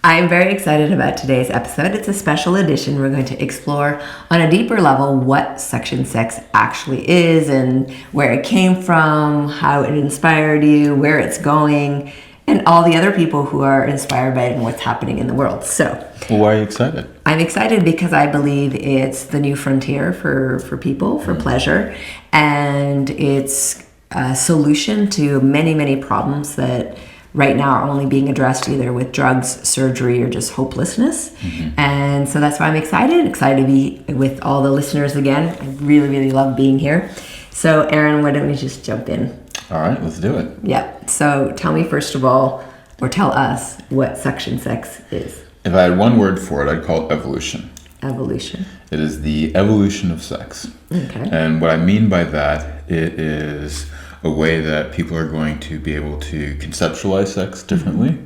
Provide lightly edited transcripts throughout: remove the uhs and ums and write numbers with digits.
I'm very excited about today's episode. It's a special edition. We're going to explore on a deeper level what Section 6 actually is and where it came from, how it inspired you, where it's going, and all the other people who are inspired by it and what's happening in the world. So, why are you excited? I'm excited because I believe it's the new frontier for people, for pleasure, and it's a solution to many, many problems that right now are only being addressed either with drugs, surgery, or just hopelessness. And so that's why I'm excited to be with all the listeners again. I really, really love being here. So Aaron, why don't we just jump in? All right, let's do it. Yeah. So tell me first of all, or tell us what Section 6 is. If I had one word for it, I'd call it evolution. Evolution. It is the evolution of sex. Okay. And what I mean by that, it is a way that people are going to be able to conceptualize sex differently,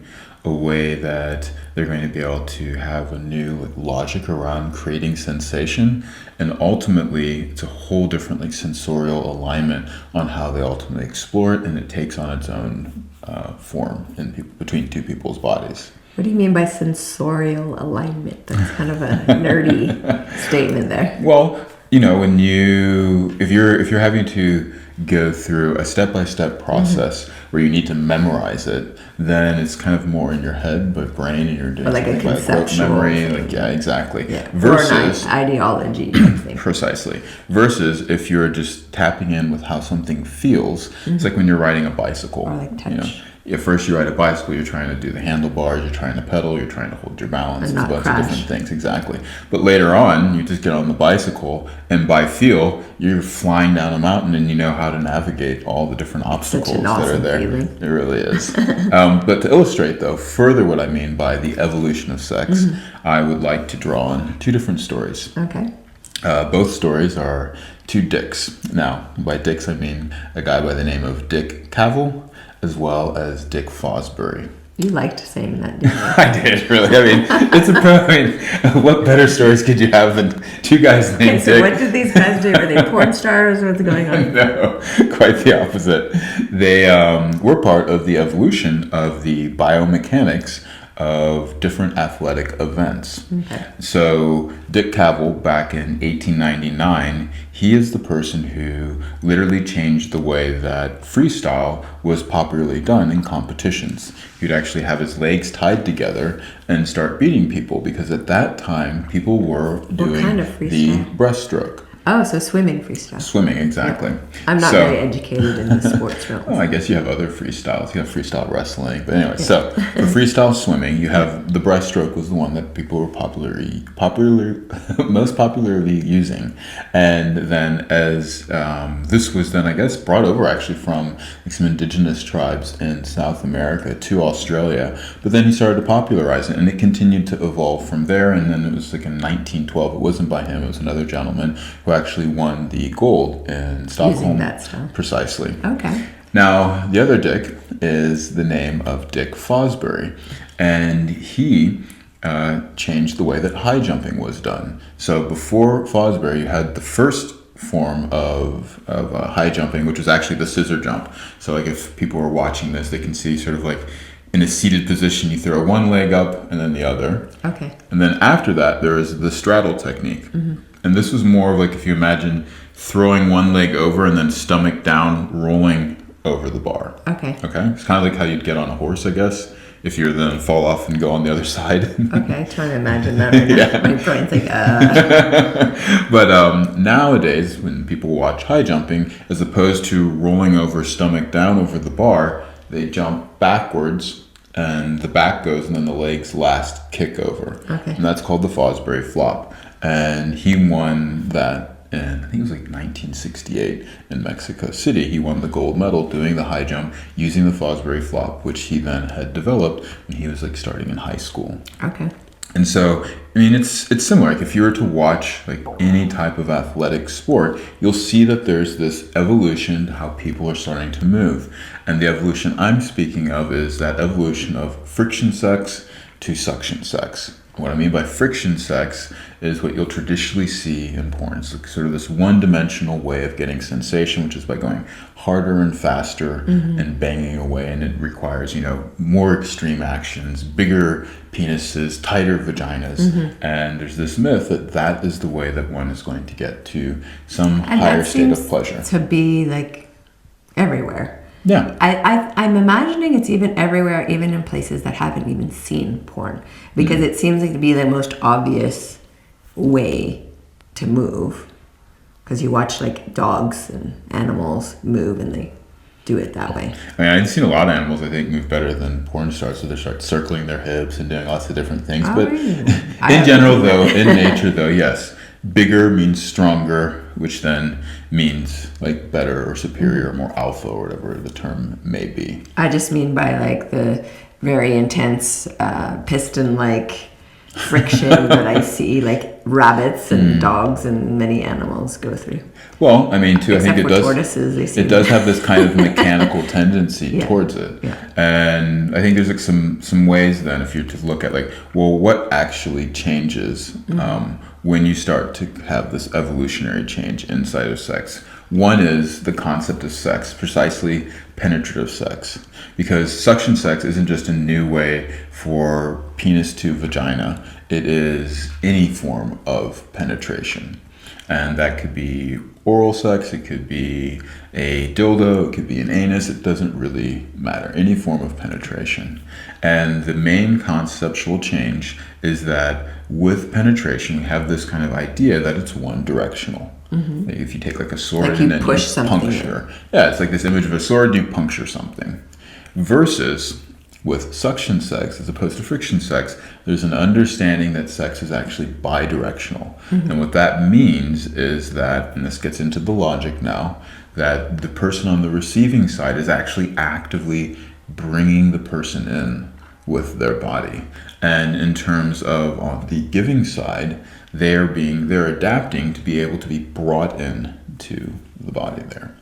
a way that they're going to be able to have a new logic around creating sensation, and ultimately it's a whole different sensorial alignment on how they ultimately explore it, and it takes on its own form between two people's bodies. What do you mean by sensorial alignment? That's kind of a nerdy statement there. Well, when if you're having to go through a step-by-step process where you need to memorize it, then it's kind of more in your head, but brain, and you're doing like a conceptual memory, exactly. Yeah. Versus or an ideology type thing. Precisely. Versus if you're just tapping in with how something feels, it's like when you're riding a bicycle. Or like touch. At first you ride a bicycle, you're trying to do the handlebars, you're trying to pedal, you're trying to hold your balance, and it's a bunch crash. of different things, exactly. But later on, you just get on the bicycle, and by feel, you're flying down a mountain, and you know how to navigate all the different obstacles Such an awesome that are there. Feeling. It really is. But to illustrate, though, further what I mean by the evolution of sex, I would like to draw on two different stories. Okay. Both stories are two dicks. Now, by dicks, I mean a guy by the name of Dick Cavell, as well as Dick Fosbury. You liked saying that, didn't you? I did, really. What better stories could you have than two guys named So Dick? what did these guys do? Are they porn stars? What's going on? No, quite the opposite. They were part of the evolution of the biomechanics of different athletic events. Okay. So Dick Cavell, back in 1899, he is the person who literally changed the way that freestyle was popularly done in competitions. He'd actually have his legs tied together and start beating people, because at that time people were doing kind of the breaststroke. Oh, so swimming freestyle. Swimming, exactly. Yep. I'm not very educated in the sports realm. Well, I guess you have other freestyles. You have freestyle wrestling. But anyway, so for freestyle swimming, you have the breaststroke was the one that people were most popularly using. And then as this was then, I guess, brought over actually from some indigenous tribes in South America to Australia. But then he started to popularize it, and it continued to evolve from there. And then it was like in 1912. It wasn't by him. It was another gentleman who actually won the gold in Stockholm. Using that stuff. Precisely. Okay. Now, the other Dick is the name of Dick Fosbury, and he changed the way that high jumping was done. So before Fosbury, you had the first form of high jumping, which was actually the scissor jump. So like if people were watching this, they can see sort of like in a seated position, you throw one leg up and then the other. Okay. And then after that, there is the straddle technique. And this was more of like if you imagine throwing one leg over and then stomach down, rolling over the bar. Okay. Okay? It's kind of like how you'd get on a horse, I guess, if you then fall off and go on the other side. Okay, trying to imagine that right now. Yeah. My brain's like, But nowadays, when people watch high jumping, as opposed to rolling over stomach down over the bar, they jump backwards and the back goes and then the legs last kick over. Okay. And that's called the Fosbury flop. And he won that in, I think it was like 1968 in Mexico City. He won the gold medal doing the high jump using the Fosbury flop, which he then had developed when he was like starting in high school. okay. And so, I mean, it's similar. Like if you were to watch like any type of athletic sport, you'll see that there's this evolution to how people are starting to move. And the evolution I'm speaking of is that evolution of friction sex to suction sex. What I mean by friction sex is what you'll traditionally see in porn. It's like sort of this one-dimensional way of getting sensation, which is by going harder and faster and banging away, and it requires, more extreme actions, bigger penises, tighter vaginas. And there's this myth that is the way that one is going to get to some higher state of pleasure. To be like everywhere. Yeah. I'm imagining it's even everywhere, even in places that haven't even seen porn, because it seems like to be the most obvious way to move. Because you watch like dogs and animals move and they do it that way. I mean, I've seen a lot of animals, I think, move better than porn stars. So they start circling their hips and doing lots of different things. Oh, but really? in general, though, in nature, though, yes. Bigger means stronger, which then means like better or superior or more alpha or whatever the term may be. I just mean by like the very intense piston-like friction that I see like rabbits and dogs and many animals go through. Well, I mean, too, Except I think for it tortoises, they seem it does have this kind of mechanical tendency towards it. Yeah. And I think there's like some ways then, if you're to look at like, well, what actually changes when you start to have this evolutionary change inside of sex. One is the concept of sex, precisely penetrative sex, because suction sex isn't just a new way for penis to vagina. It is any form of penetration. And that could be oral sex, it could be a dildo, it could be an anus, it doesn't really matter. Any form of penetration. And the main conceptual change is that with penetration, we have this kind of idea that it's one directional. Like if you take like a sword Like you and then push you something puncture. Yeah, it's like this image of a sword, you puncture something. Versus with suction sex, as opposed to friction sex, there's an understanding that sex is actually bi-directional. And what that means is that, and this gets into the logic now, that the person on the receiving side is actually actively bringing the person in with their body. And in terms of on the giving side, they're adapting to be able to be brought in to the body there.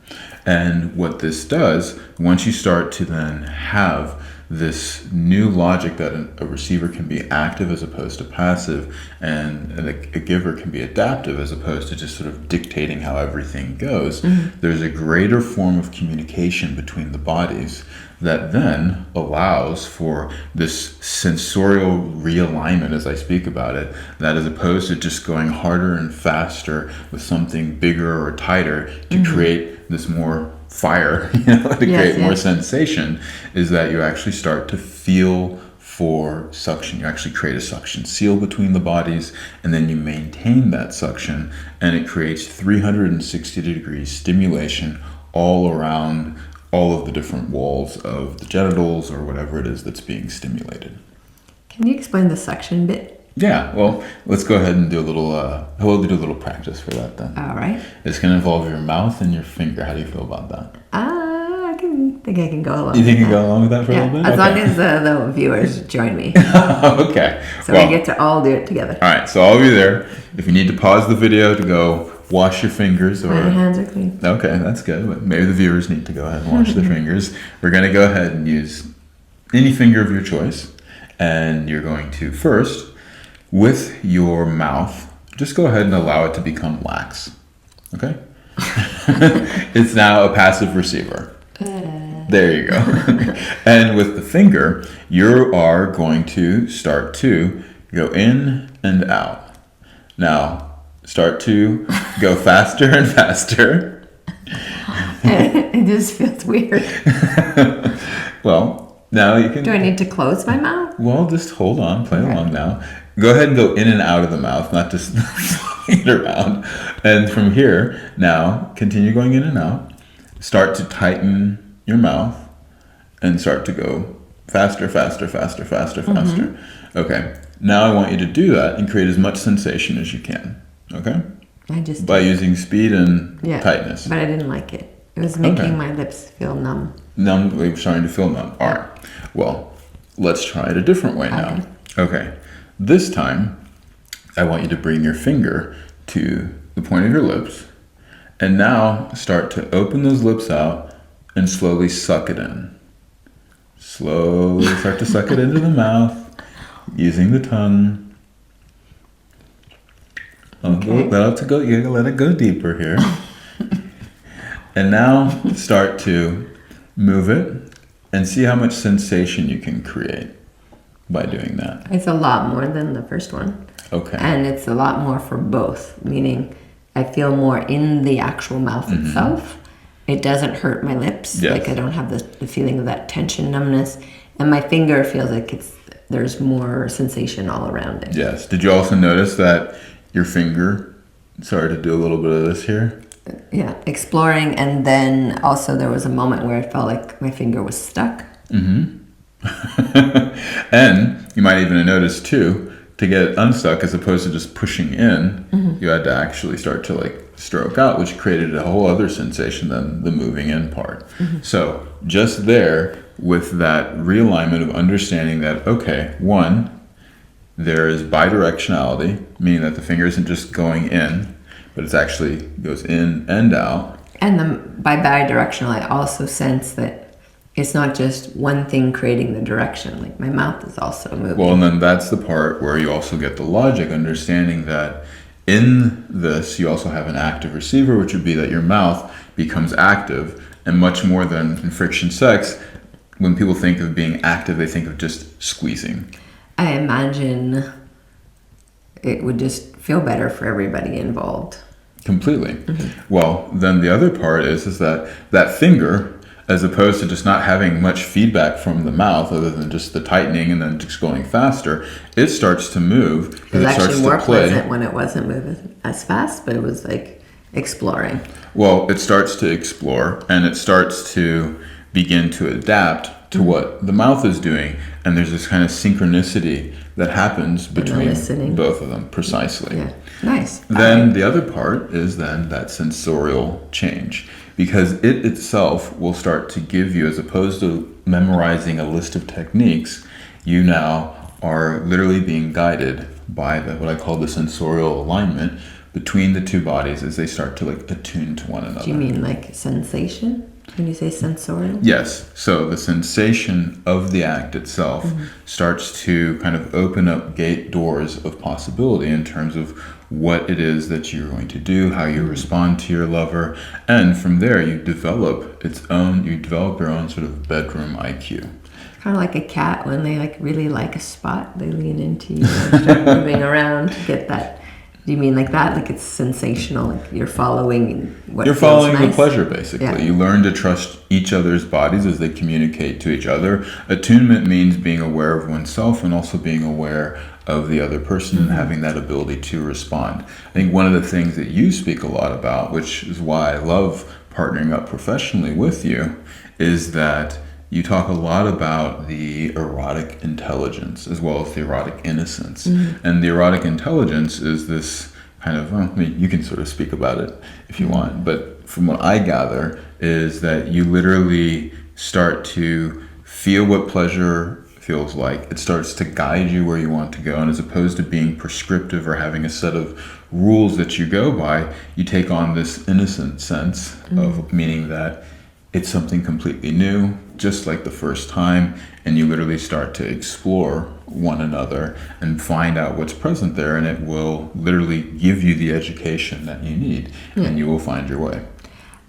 And what this does, once you start to then have this new logic that a receiver can be active as opposed to passive, and a giver can be adaptive as opposed to just sort of dictating how everything goes, there's a greater form of communication between the bodies that then allows for this sensorial realignment, as I speak about it, that as opposed to just going harder and faster with something bigger or tighter to create this more fire, to create more sensation, is that you actually start to feel for suction. You actually create a suction seal between the bodies, and then you maintain that suction, and it creates 360-degree stimulation all around all of the different walls of the genitals or whatever it is that's being stimulated. Can you explain the suction bit? Yeah, well, let's go ahead and do a little, we'll do a little practice for that then. All right. It's going to involve your mouth and your finger. How do you feel about that? I think I can go along. You think you can go along with that for a little bit? As long as the viewers join me. Okay. So we get to all do it together. All right, so I'll be there. If you need to pause the video to go wash your fingers, or My hands are clean. okay, that's good. But maybe the viewers need to go ahead and wash their fingers. We're going to go ahead and use any finger of your choice, and you're going to first, with your mouth, just go ahead and allow it to become lax. Okay? It's now a passive receiver. There you go. And with the finger, you are going to start to go in and out. Now, start to go faster and faster. It just feels weird. Well, now you can... Do I need to close my mouth? Well, just hold on, play along now. Go ahead and go in and out of the mouth, not just swing it around. And from here, now, continue going in and out. Start to tighten your mouth and start to go faster, faster, faster, faster, faster. Okay, now I want you to do that and create as much sensation as you can. Okay? By using speed and tightness. But I didn't like it. It was making my lips feel numb. Numb, like starting to feel numb. All right. Well, let's try it a different way now. Okay. This time, I want you to bring your finger to the point of your lips, and now start to open those lips out and slowly suck it in. Slowly start to suck it into the mouth using the tongue. Okay. You gotta let it go deeper here. And now start to move it and see how much sensation you can create by doing that. It's a lot more than the first one. Okay. And it's a lot more for both, meaning I feel more in the actual mouth itself. It doesn't hurt my lips. Yes. Like I don't have the feeling of that tension, numbness. And my finger feels like there's more sensation all around it. Yes. Did you also notice that your finger started to do a little bit of this here? Yeah, exploring. And then also there was a moment where I felt like my finger was stuck. Mm-hmm. And you might even have noticed too, to get it unstuck as opposed to just pushing in, you had to actually start to like stroke out, which created a whole other sensation than the moving in part. So just there with that realignment of understanding that, okay, one, there is bidirectionality, meaning that the finger isn't just going in, but it's actually goes in and out. And by bi-directional, I also sense that it's not just one thing creating the direction. Like my mouth is also moving. Well, and then that's the part where you also get the logic, understanding that in this, you also have an active receiver, which would be that your mouth becomes active, and much more than in friction sex, when people think of being active, they think of just squeezing. I imagine it would just feel better for everybody involved. Completely. Well, then the other part is that finger, as opposed to just not having much feedback from the mouth other than just the tightening and then just going faster, it starts to move. It was starts actually more to play. pleasant when it wasn't moving as fast, but it was like exploring. Well, it starts to explore and it starts to begin to adapt to what the mouth is doing. And there's this kind of synchronicity that happens between both of them, precisely. Yeah, nice. Then the other part is then that sensorial change, because it itself will start to give you, as opposed to memorizing a list of techniques, you now are literally being guided by what I call the sensorial alignment between the two bodies as they start to like attune to one another. Do you mean like sensation when you say sensorial? Yes. So the sensation of the act itself starts to kind of open up gate doors of possibility in terms of what it is that you're going to do, how you respond to your lover, and from there you develop your own sort of bedroom IQ. Kind of like a cat when they like really like a spot, they lean into you and start moving around to get that. Do you mean like that? Like it's sensational, like you're following what You're feels following nice? the pleasure, basically. Yeah. You learn to trust each other's bodies as they communicate to each other. Attunement means being aware of oneself and also being aware of the other person and having that ability to respond. I think one of the things that you speak a lot about, which is why I love partnering up professionally with you, is that you talk a lot about the erotic intelligence as well as the erotic innocence. And the erotic intelligence is this kind of, well, I mean, you can sort of speak about it if you want, but from what I gather is that you literally start to feel what pleasure feels like. It starts to guide you where you want to go, and as opposed to being prescriptive or having a set of rules that you go by, you take on this innocent sense of meaning that it's something completely new, just like the first time, and you literally start to explore one another and find out what's present there, and it will literally give you the education that you need, and you will find your way.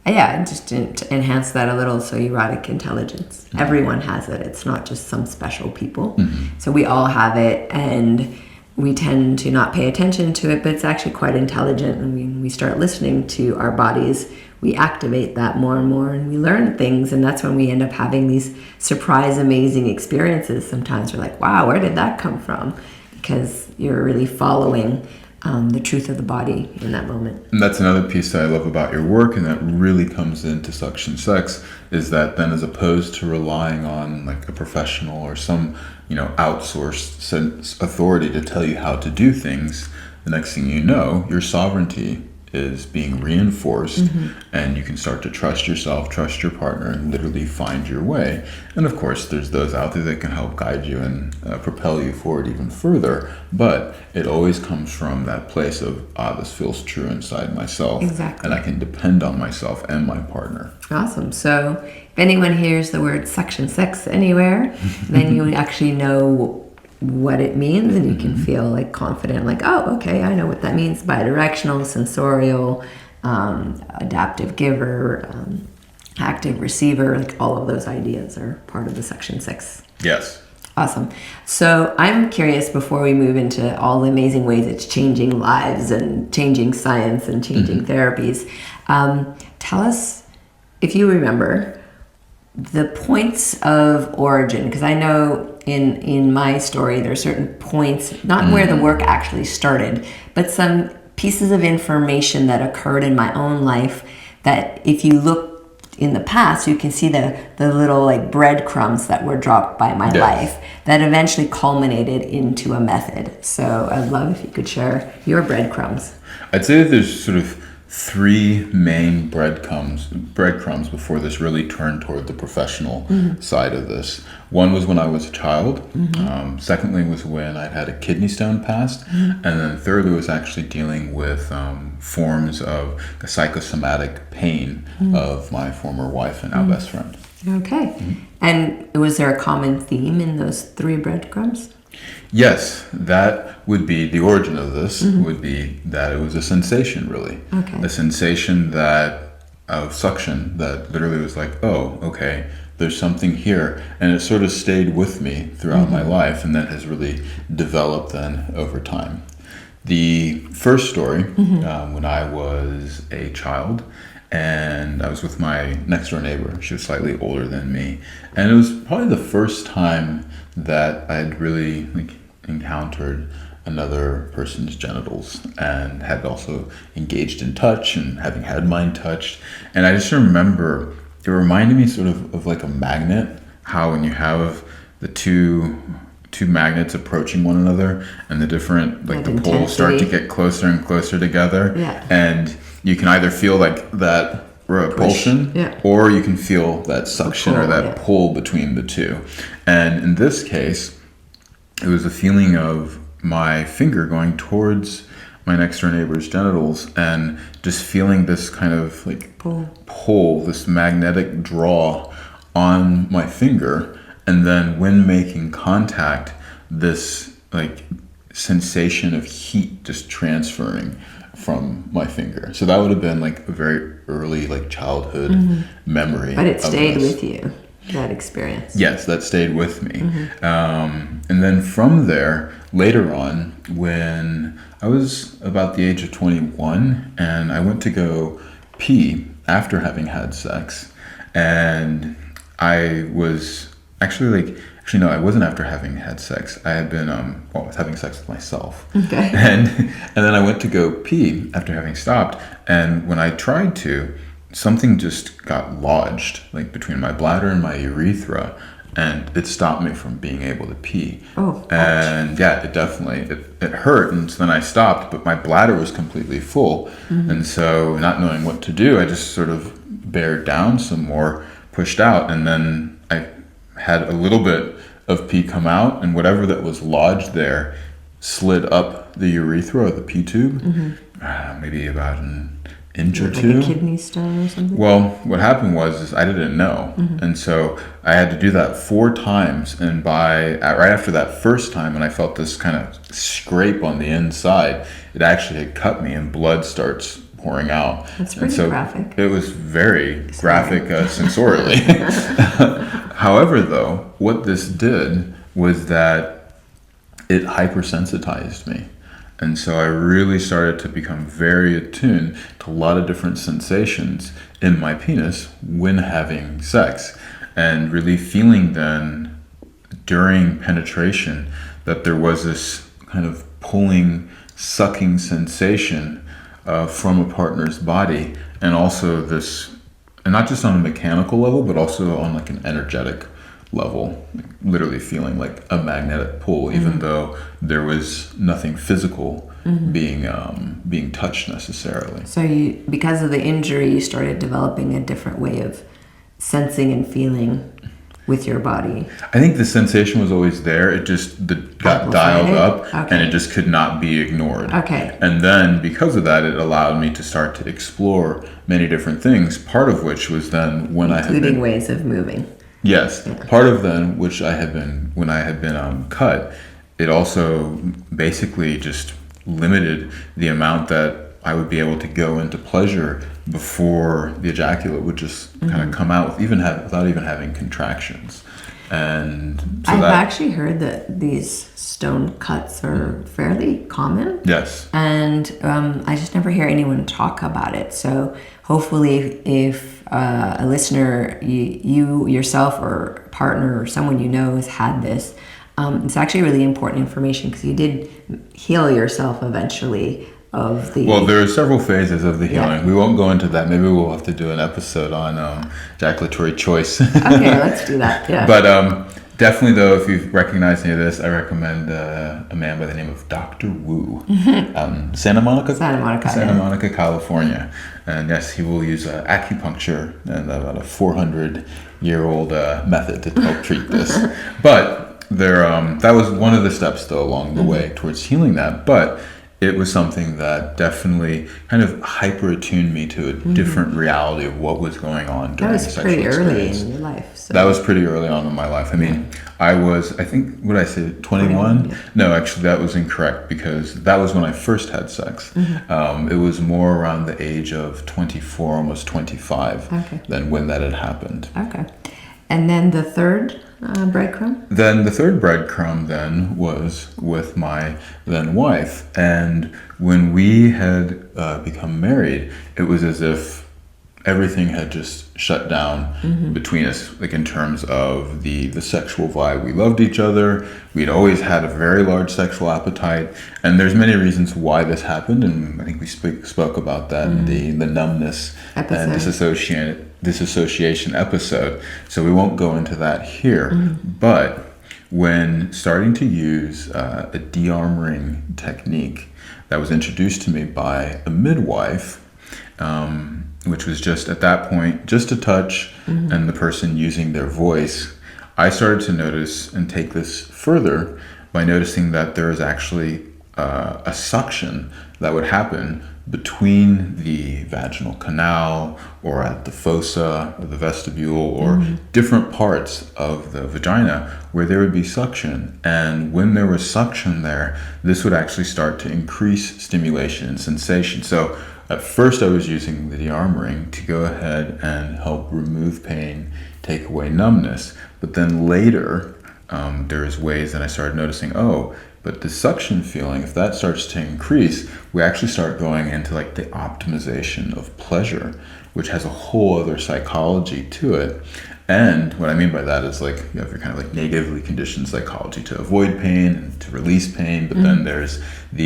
Yeah, just to enhance that a little. So erotic intelligence, everyone has it. It's not just some special people. So we all have it, and we tend to not pay attention to it, but it's actually quite intelligent. And when we start listening to our bodies, we activate that more and more, and we learn things, and that's when we end up having these surprise, amazing experiences. Sometimes we're like, wow, where did that come from? Because you're really following the truth of the body in that moment. And that's another piece that I love about your work, and that really comes into suction sex, is that then as opposed to relying on like a professional or some, outsourced authority to tell you how to do things, the next thing you know, your sovereignty is being reinforced, and you can start to trust yourself, trust your partner, and literally find your way. And of course, there's those out there that can help guide you and propel you forward even further, but it always comes from that place of, this feels true inside myself. Exactly. And I can depend on myself and my partner. Awesome. So if anyone hears the word suction sex anywhere, then you actually know what it means, and you can feel like confident, like, oh, okay, I know what that means. Bidirectional, sensorial, adaptive giver, active receiver, like all of those ideas are part of the Section 6. Yes. Awesome. So I'm curious, before we move into all the amazing ways it's changing lives and changing science and changing therapies, tell us, if you remember, the points of origin, because I know in my story there are certain points, not where the work actually started, but some pieces of information that occurred in my own life that if you look in the past, you can see the little like breadcrumbs that were dropped by my life that eventually culminated into a method. So I'd love if you could share your breadcrumbs. I'd say that there's sort of three main breadcrumbs before this really turned toward the professional side of this. One was when I was a child. Secondly was when I'd had a kidney stone passed. And then thirdly was actually dealing with forms of the psychosomatic pain of my former wife and now best friend. Okay. And was there a common theme in those three breadcrumbs? Yes, that would be the origin of this, would be that it was a sensation, really. Okay. A sensation that of suction that literally was like, oh, okay, there's something here. And it sort of stayed with me throughout my life, and that has really developed then over time. The first story, when I was a child, and I was with my next door neighbor. She was slightly older than me. And it was probably the first time that I'd really encountered another person's genitals and had also engaged in touch and having had mine touched. And I just remember, it reminded me sort of like a magnet, how when you have the two magnets approaching one another and the different, like the poles start to get closer and closer together. Yeah. And you can either feel like that repulsion or you can feel that suction or that pull between the two. And in this case, it was a feeling of my finger going towards my next door neighbor's genitals and just feeling this kind of like pull, this magnetic draw on my finger. And then when making contact, this like sensation of heat just transferring from my finger. So that would have been like a very early like childhood memory. But it stayed with you, that experience. Yes, that stayed with me. And then from there, later on, when I was about the age of 21 and I went to go pee after having had sex, and I was actually no, I wasn't after having had sex. I had been, I was having sex with myself. Okay. And then I went to go pee after having stopped. And when I tried to, something just got lodged, like between my bladder and my urethra, and it stopped me from being able to pee. Oh, and yeah, it definitely, it hurt. And so then I stopped, but my bladder was completely full. And so not knowing what to do, I just sort of bared down some more, pushed out, and then I had a little bit of pee come out, and whatever that was lodged there slid up the urethra or the pee tube, maybe about an inch or two. Like a kidney stone or something? Well, what happened was I didn't know. And so I had to do that 4 times. And right after that first time, when I felt this kind of scrape on the inside, it actually had cut me and blood starts pouring out. That's pretty graphic. It was very graphic sensorially. However, though, what this did was that it hypersensitized me. And so I really started to become very attuned to a lot of different sensations in my penis when having sex. And really feeling then during penetration that there was this kind of pulling, sucking sensation from a partner's body, and also this, and not just on a mechanical level, but also on like an energetic level, like literally feeling like a magnetic pull, even though there was nothing physical being touched necessarily. So you, because of the injury, you started developing a different way of sensing and feeling with your body. I think the sensation was always there. It just got dialed up, and it just could not be ignored. Okay. And then because of that, it allowed me to start to explore many different things, part of which was then when including ways of moving. Yes. Yeah. Part of then, which I had been, when I had been cut, it also basically just limited the amount that I would be able to go into pleasure before the ejaculate would just kind of come out without even having contractions. And so I've actually heard that these stone cuts are fairly common. Yes. And I just never hear anyone talk about it. So hopefully if a listener, you yourself or a partner or someone you know has had this, it's actually really important information because you did heal yourself eventually of the... Well, there are several phases of the healing. Yeah. We won't go into that. Maybe we'll have to do an episode on ejaculatory choice. Okay, let's do that. Yeah. But definitely, though, if you've recognized any of this, I recommend a man by the name of Dr. Wu, Santa Monica, California. And yes, he will use acupuncture and about a 400-year-old method to help treat this. But that was one of the steps, though, along the way towards healing that. But it was something that definitely kind of hyper-attuned me to a different reality of what was going on during the sexual experience. That was pretty early in your life. So. That was pretty early on in my life. I mean, I think, what did I say, 21? Yeah. No, actually, that was incorrect because that was when I first had sex. It was more around the age of 24, almost 25, than when that had happened. Okay. And then the third breadcrumb? Then the third breadcrumb then was with my then wife. And when we had become married, it was as if everything had just shut down between us, like in terms of the sexual vibe. We loved each other. We'd always had a very large sexual appetite. And there's many reasons why this happened. And I think we spoke about that in the numbness episode. And dissociation episode. So we won't go into that here. But when starting to use a de-armoring technique that was introduced to me by a midwife, which was just at that point, just a touch and the person using their voice, I started to notice and take this further by noticing that there is actually a suction that would happen between the vaginal canal or at the fossa or the vestibule or different parts of the vagina where there would be suction. And when there was suction there, this would actually start to increase stimulation and sensation. So at first I was using the de-armoring to go ahead and help remove pain, take away numbness. But then later, there's ways that I started noticing, but the suction feeling, if that starts to increase, we actually start going into like the optimization of pleasure, which has a whole other psychology to it. And what I mean by that is like you have your kind of like negatively conditioned psychology to avoid pain and to release pain, but then there's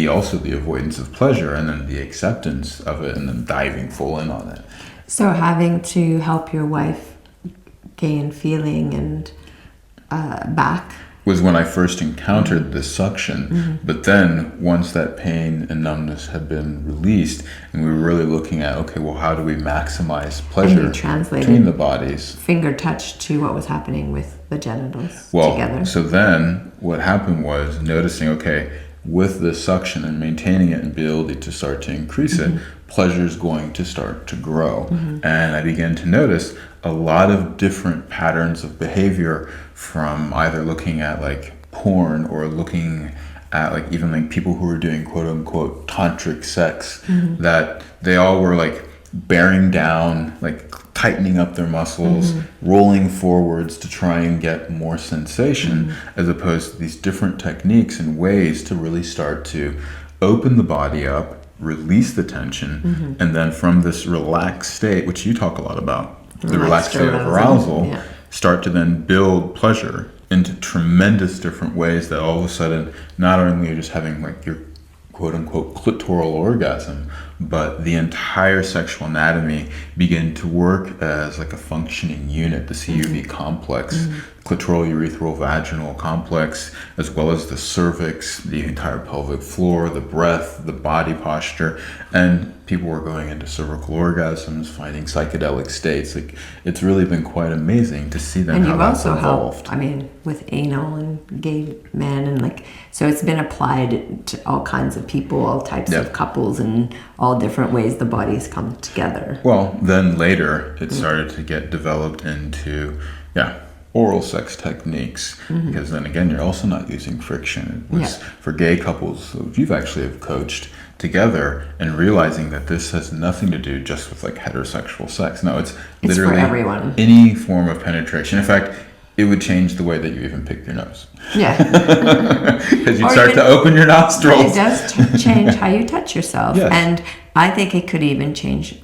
also the avoidance of pleasure and then the acceptance of it and then diving full in on it. So having to help your wife gain feeling and back was when I first encountered the suction. But then once that pain and numbness had been released and we were really looking at, how do we maximize pleasure between the bodies? Finger touch to what was happening with the genitals together. So then what happened was noticing, with the suction and maintaining it and ability to start to increase it, pleasure is going to start to grow. And I began to notice a lot of different patterns of behavior from either looking at like porn or looking at like even like people who were doing quote unquote tantric sex, that they all were like bearing down, like tightening up their muscles, rolling forwards to try and get more sensation, as opposed to these different techniques and ways to really start to open the body up, release the tension, and then from this relaxed state, which you talk a lot about, the relaxed state of arousal, start to then build pleasure into tremendous different ways that all of a sudden, not only are you just having like your quote unquote clitoral orgasm, but the entire sexual anatomy begin to work as like a functioning unit, the CUV complex, clitoral, urethral, vaginal complex, as well as the cervix, the entire pelvic floor, the breath, the body posture, and people were going into cervical orgasms, finding psychedelic states. Like it's really been quite amazing to see them. And you've also helped, with anal and gay men, and like so it's been applied to all kinds of people, all types of couples, and all different ways the bodies come together. Well, then later it started to get developed into oral sex techniques, because then again you're also not using friction. It was for gay couples, so you've actually have coached, together and realizing that this has nothing to do just with like heterosexual sex. No, it's It's for literally everyone. any form of penetration. In fact, it would change the way that you even pick your nose. Yeah. Because you'd Or start even- to open your nostrils. It does change how you touch yourself. Yes. And I think it could even change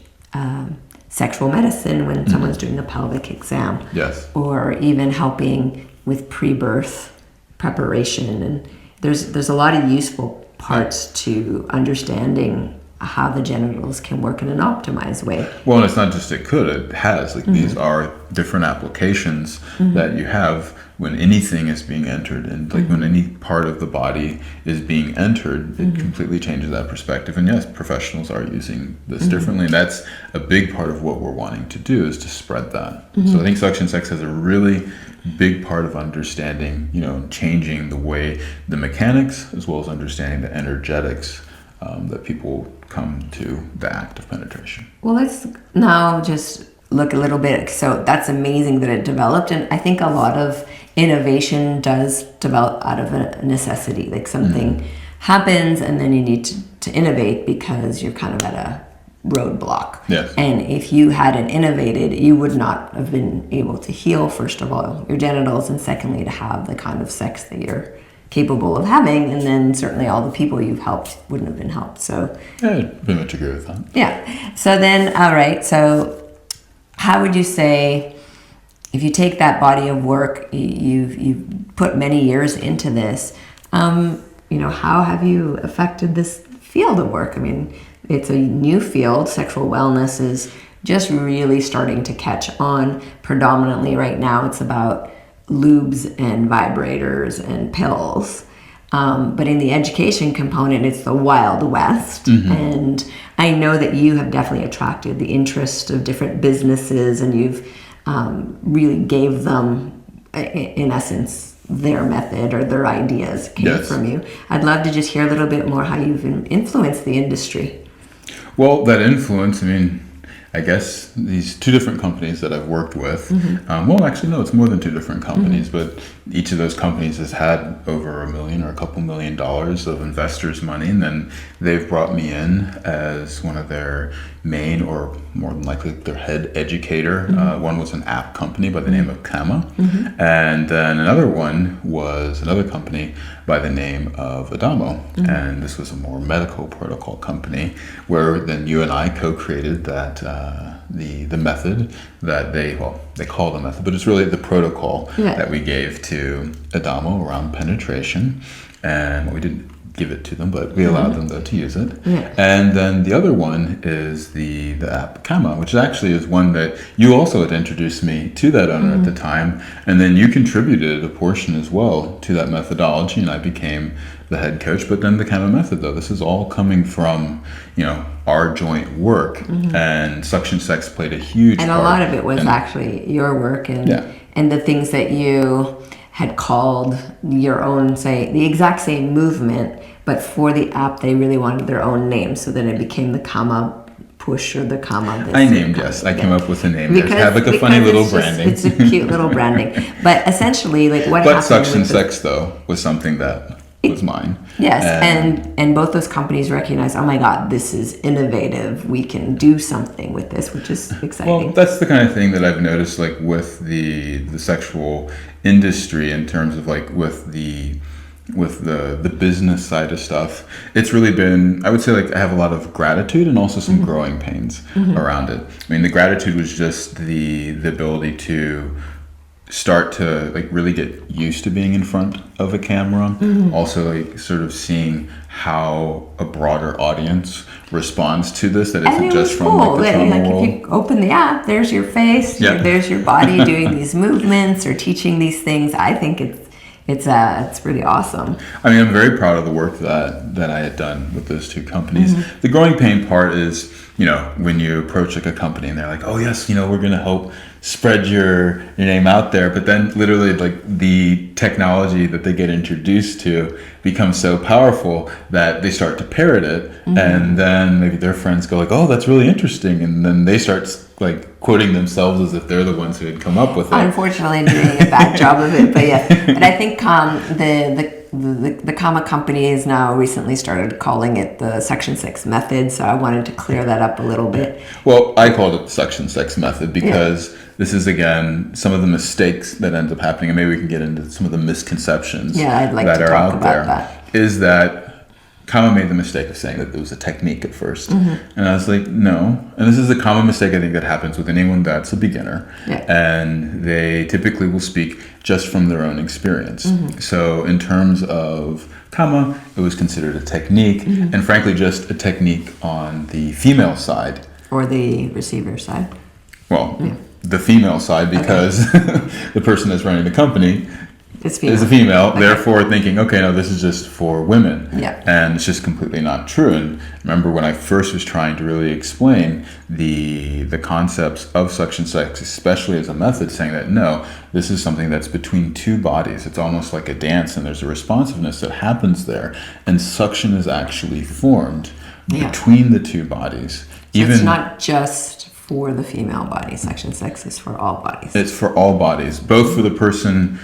sexual medicine when someone's doing a pelvic exam. Yes. Or even helping with pre-birth preparation. And there's a lot of useful parts to understanding how the genitals can work in an optimized way. Well, and it's not just it could, it has. Like these are different applications that you have when anything is being entered, and like when any part of the body is being entered, it completely changes that perspective. And yes, professionals are using this differently, and that's a big part of what we're wanting to do, is to spread that. So I think suction sex has a really big part of understanding, you know, changing the way the mechanics as well as understanding the energetics that people come to the act of penetration. Well, let's now just look a little bit. So that's amazing that it developed. And I think a lot of innovation does develop out of a necessity. Like something happens and then you need to innovate because you're kind of at a roadblock. Yes. And if you hadn't innovated, you would not have been able to heal, first of all, your genitals, and secondly, to have the kind of sex that you're capable of having, and then certainly all the people you've helped wouldn't have been helped. So Yeah, I pretty much agree with that. yeah. So then, all right. So how would you say, if you take that body of work, you've put many years into this, you know, how have you affected this field of work? I mean, it's a new field. Sexual wellness is just really starting to catch on. Predominantly right now, it's about lubes and vibrators and pills. But in the education component, it's the Wild West. And I know that you have definitely attracted the interest of different businesses, and you've really gave them, in essence, their method or their ideas came from you. I'd love to just hear a little bit more how you've influenced the industry. Well, that influence, I mean, I guess these two different companies that I've worked with, well, actually, no, it's more than two different companies, but each of those companies has had over $1 million or a couple $1 million of investors' money, and then they've brought me in as one of their main, or more than likely their head educator. One was an app company by the name of Kama, and then another one was another company by the name of Adamo, and this was a more medical protocol company, where then you and I co-created that the method that they call the method, but it's really the protocol that we gave to Adamo around penetration, and we didn't give it to them, but we allowed them though to use it. And then the other one is the app Kama, which actually is one that you also had introduced me to that owner at the time, and then you contributed a portion as well to that methodology, and I became the head coach. But then the Kama method, though, this is all coming from, you know, our joint work, and suction sex played a huge part. And a lot of it was actually your work and the things that you had called your own, say, the exact same movement, but for the app, they really wanted their own name. So then it became the Kama Push or the Kama this. I named, yes. I came up with a name. Because, have like a funny little branding. It's a cute little branding. But essentially, like what happened. But suction sex, though, was something that was mine. Yes, and both those companies recognize, oh my God, this is innovative. We can do something with this, which is exciting. Well, that's the kind of thing that I've noticed, like with the sexual industry, in terms of like with the business side of stuff. It's really been, I would say, like I have a lot of gratitude and also some growing pains around it. I mean, the gratitude was just the ability to start to like really get used to being in front of a camera. Also, like sort of seeing how a broader audience responds to this, that isn't just from like the trauma world. If you open the app, there's your face, there's your body doing these movements or teaching these things. I think it's really awesome. I mean, I'm very proud of the work that I had done with those two companies. The growing pain part is, you know, when you approach like a company and they're like, oh yes, you know, we're going to help spread your name out there, but then literally like the technology that they get introduced to becomes so powerful that they start to parrot it, and then maybe their friends go like, oh, that's really interesting, and then they start like quoting themselves as if they're the ones who had come up with it. Unfortunately, doing a bad job of it, but yeah. But I think the comma company has now recently started calling it the Section 6 method, so I wanted to clear that up a little bit. Well, I called it the Section 6 method because this is, again, some of the mistakes that end up happening, and maybe we can get into some of the misconceptions I'd like that to are talk out about there. that. Is that Kama made the mistake of saying that it was a technique at 1st. And I was like, no. And this is a common mistake I think that happens with anyone that's a beginner. And they typically will speak just from their own experience. So in terms of Kama, it was considered a technique, and frankly just a technique on the female side. Or the receiver side. Well, the female side, because the person that's running the company is a female, therefore thinking, okay, no, this is just for women. And it's just completely not true. And remember when I first was trying to really explain the concepts of suction sex, especially as a method, saying that no, this is something that's between two bodies. It's almost like a dance, and there's a responsiveness that happens there. And suction is actually formed between the two bodies. So it's not just for the female body. Section 6 is for all bodies. It's for all bodies, both for the person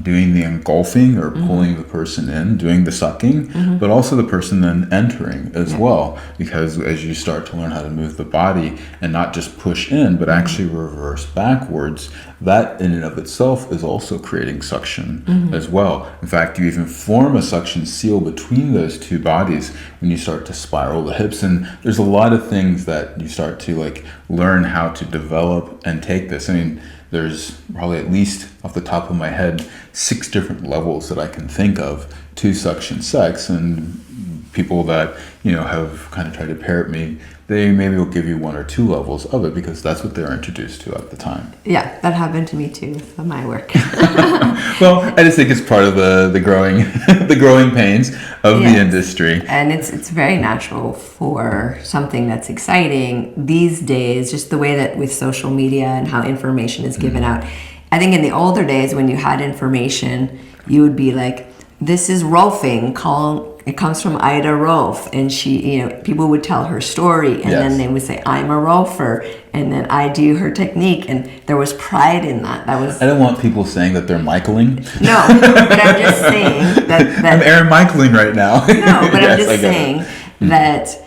doing the engulfing or pulling the person in, doing the sucking, but also the person then entering as well. Because as you start to learn how to move the body and not just push in, but actually reverse backwards, that in and of itself is also creating suction as well. In fact, you even form a suction seal between those two bodies when you start to spiral the hips. And there's a lot of things that you start to like learn how to develop and take this. I mean, there's probably, at least off the top of my head, 6 different levels that I can think of to suction sex. And people that, you know, have kind of tried to parrot me, they maybe will give you 1 or 2 levels of it because that's what they're introduced to at the time. Yeah, that happened to me too with my work. Well, I just think it's part of the growing the growing pains of the industry. And it's very natural for something that's exciting these days, just the way that with social media and how information is given out. I think in the older days when you had information, you would be like, this is Rolfing, it comes from Ida Rolf, and she, you know, people would tell her story, and then they would say, I'm a Rolfer, and then I do her technique, and there was pride in that. That was. I don't want people saying that they're Michaeling. No, but I'm just saying that I'm Aaron Michaeling right now. No, but I'm just saying that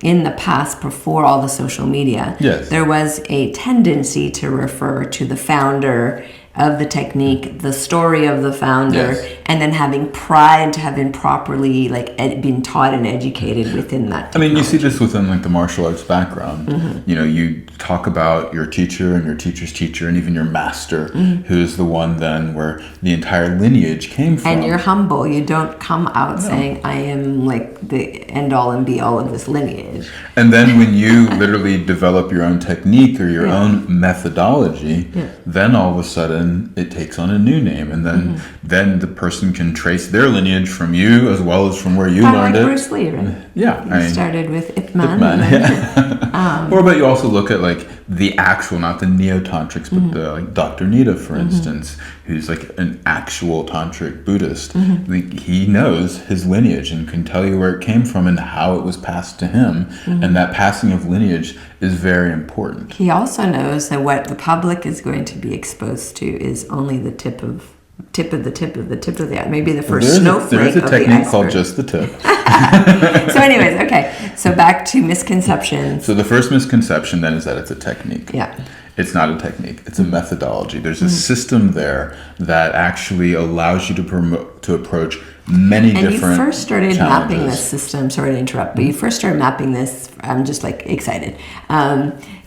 in the past, before all the social media, there was a tendency to refer to the founder of the technique, the story of the founder, and then having pride to have been properly been taught and educated within that technology. I mean, you see this within like the martial arts background. You know, you talk about your teacher and your teacher's teacher and even your master, who's the one then where the entire lineage came from. And you're humble. You don't come out saying, I am like the end all and be all of this lineage. And then when you literally develop your own technique or your own methodology, then all of a sudden it takes on a new name, and then the person can trace their lineage from you as well as from where you learned it. Bruce Lee, right? Yeah, started with Ip Man. Or but you also look at like the actual, not the neo-tantrics, but the like Dr. Nita, for instance, who's like an actual tantric Buddhist. Like, he knows his lineage and can tell you where it came from and how it was passed to him, and that passing of lineage is very important. He also knows that what the public is going to be exposed to is only the tip of the maybe the first snowflake. There's a technique called just the tip. So anyways, okay. So back to misconceptions. So the first misconception then is that it's a technique. Yeah. It's not a technique. It's a methodology. There's a system there that actually allows you to approach many different challenges. And you first started mapping this system. Sorry to interrupt, but you first started mapping this. I'm just like excited.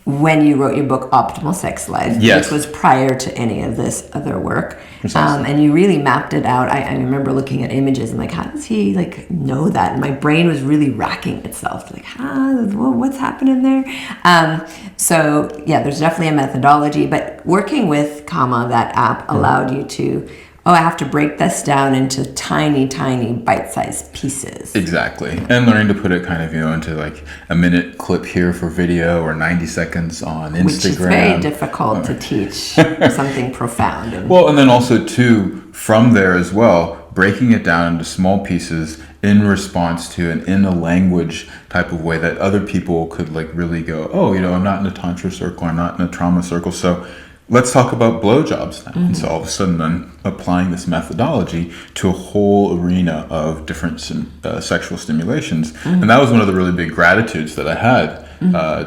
When you wrote your book, Optimal Sex Life, which was prior to any of this other work. And you really mapped it out. I remember looking at images and like, how does he like know that? And my brain was really racking itself. Like, what's happening there? So yeah, there's definitely a methodology, but working with Kama, that app allowed you to, I have to break this down into tiny, tiny bite-sized pieces. Exactly. And learning to put it kind of, into like a minute clip here for video or 90 seconds on Instagram. Which is very difficult to teach something profound. And then also too, from there as well, breaking it down into small pieces in response to and in a language type of way that other people could like really go, I'm not in a tantra circle, I'm not in a trauma circle. So let's talk about blowjobs now. And so all of a sudden I'm applying this methodology to a whole arena of different sexual stimulations. And that was one of the really big gratitudes that I had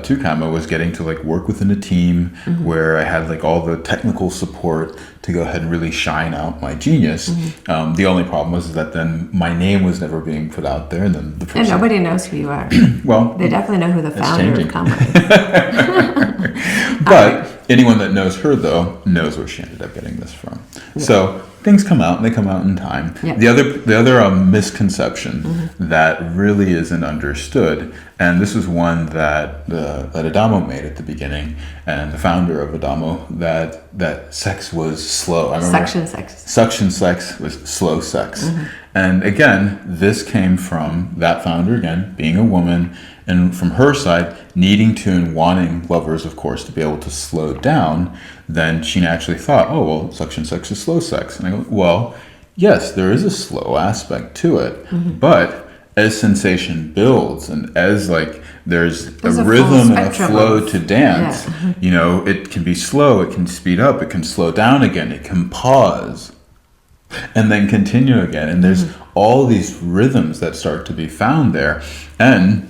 to Kama, was getting to like work within a team where I had like all the technical support to go ahead and really shine out my genius. The only problem was that then my name was never being put out there, and then the person, And nobody knows who you are. well, They definitely know who the founder of Kama is. but anyone that knows her, though, knows where she ended up getting this from. So things come out, and they come out in time. Yeah. The other misconception that really isn't understood, and this is one that that Adamo made at the beginning, and the founder of Adamo, that sex was slow. I remember suction sex was slow sex. And again, this came from that founder, again, being a woman, and from her side, needing to and wanting lovers, of course, to be able to slow down. Then she naturally thought, oh, well, suction sex is slow sex. And I go, well, yes, there is a slow aspect to it. But as sensation builds, and as like there's a rhythm and a flow to dance, you know, it can be slow, it can speed up, it can slow down again, it can pause and then continue again. And there's all these rhythms that start to be found there. And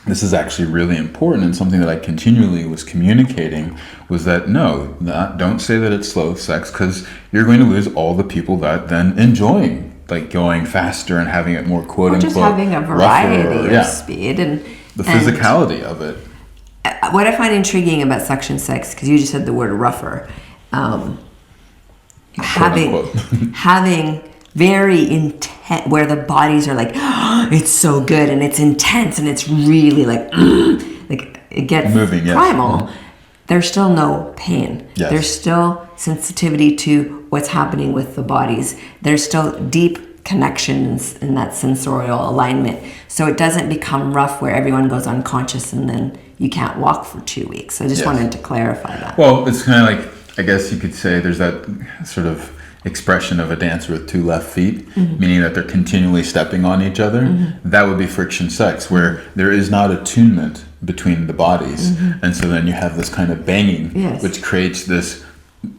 this is actually really important, and something that I continually was communicating was that no, don't say that it's slow sex, because you're going to lose all the people that then enjoying like going faster and having it more quote unquote, just having a variety of speed and the physicality of it. What I find intriguing about suction sex, because you just said the word rougher, having very intense, where the bodies are like, oh, it's so good and it's intense and it's really like it gets moving, primal. There's still no pain. There's still sensitivity to what's happening with the bodies. There's still deep connections in that sensorial alignment. So it doesn't become rough where everyone goes unconscious and then you can't walk for 2 weeks. I just wanted to clarify that. Well, it's kind of like, I guess you could say there's that sort of expression of a dancer with 2 left feet, meaning that they're continually stepping on each other. That would be friction sex, where there is not attunement between the bodies. And so then you have this kind of banging, which creates this,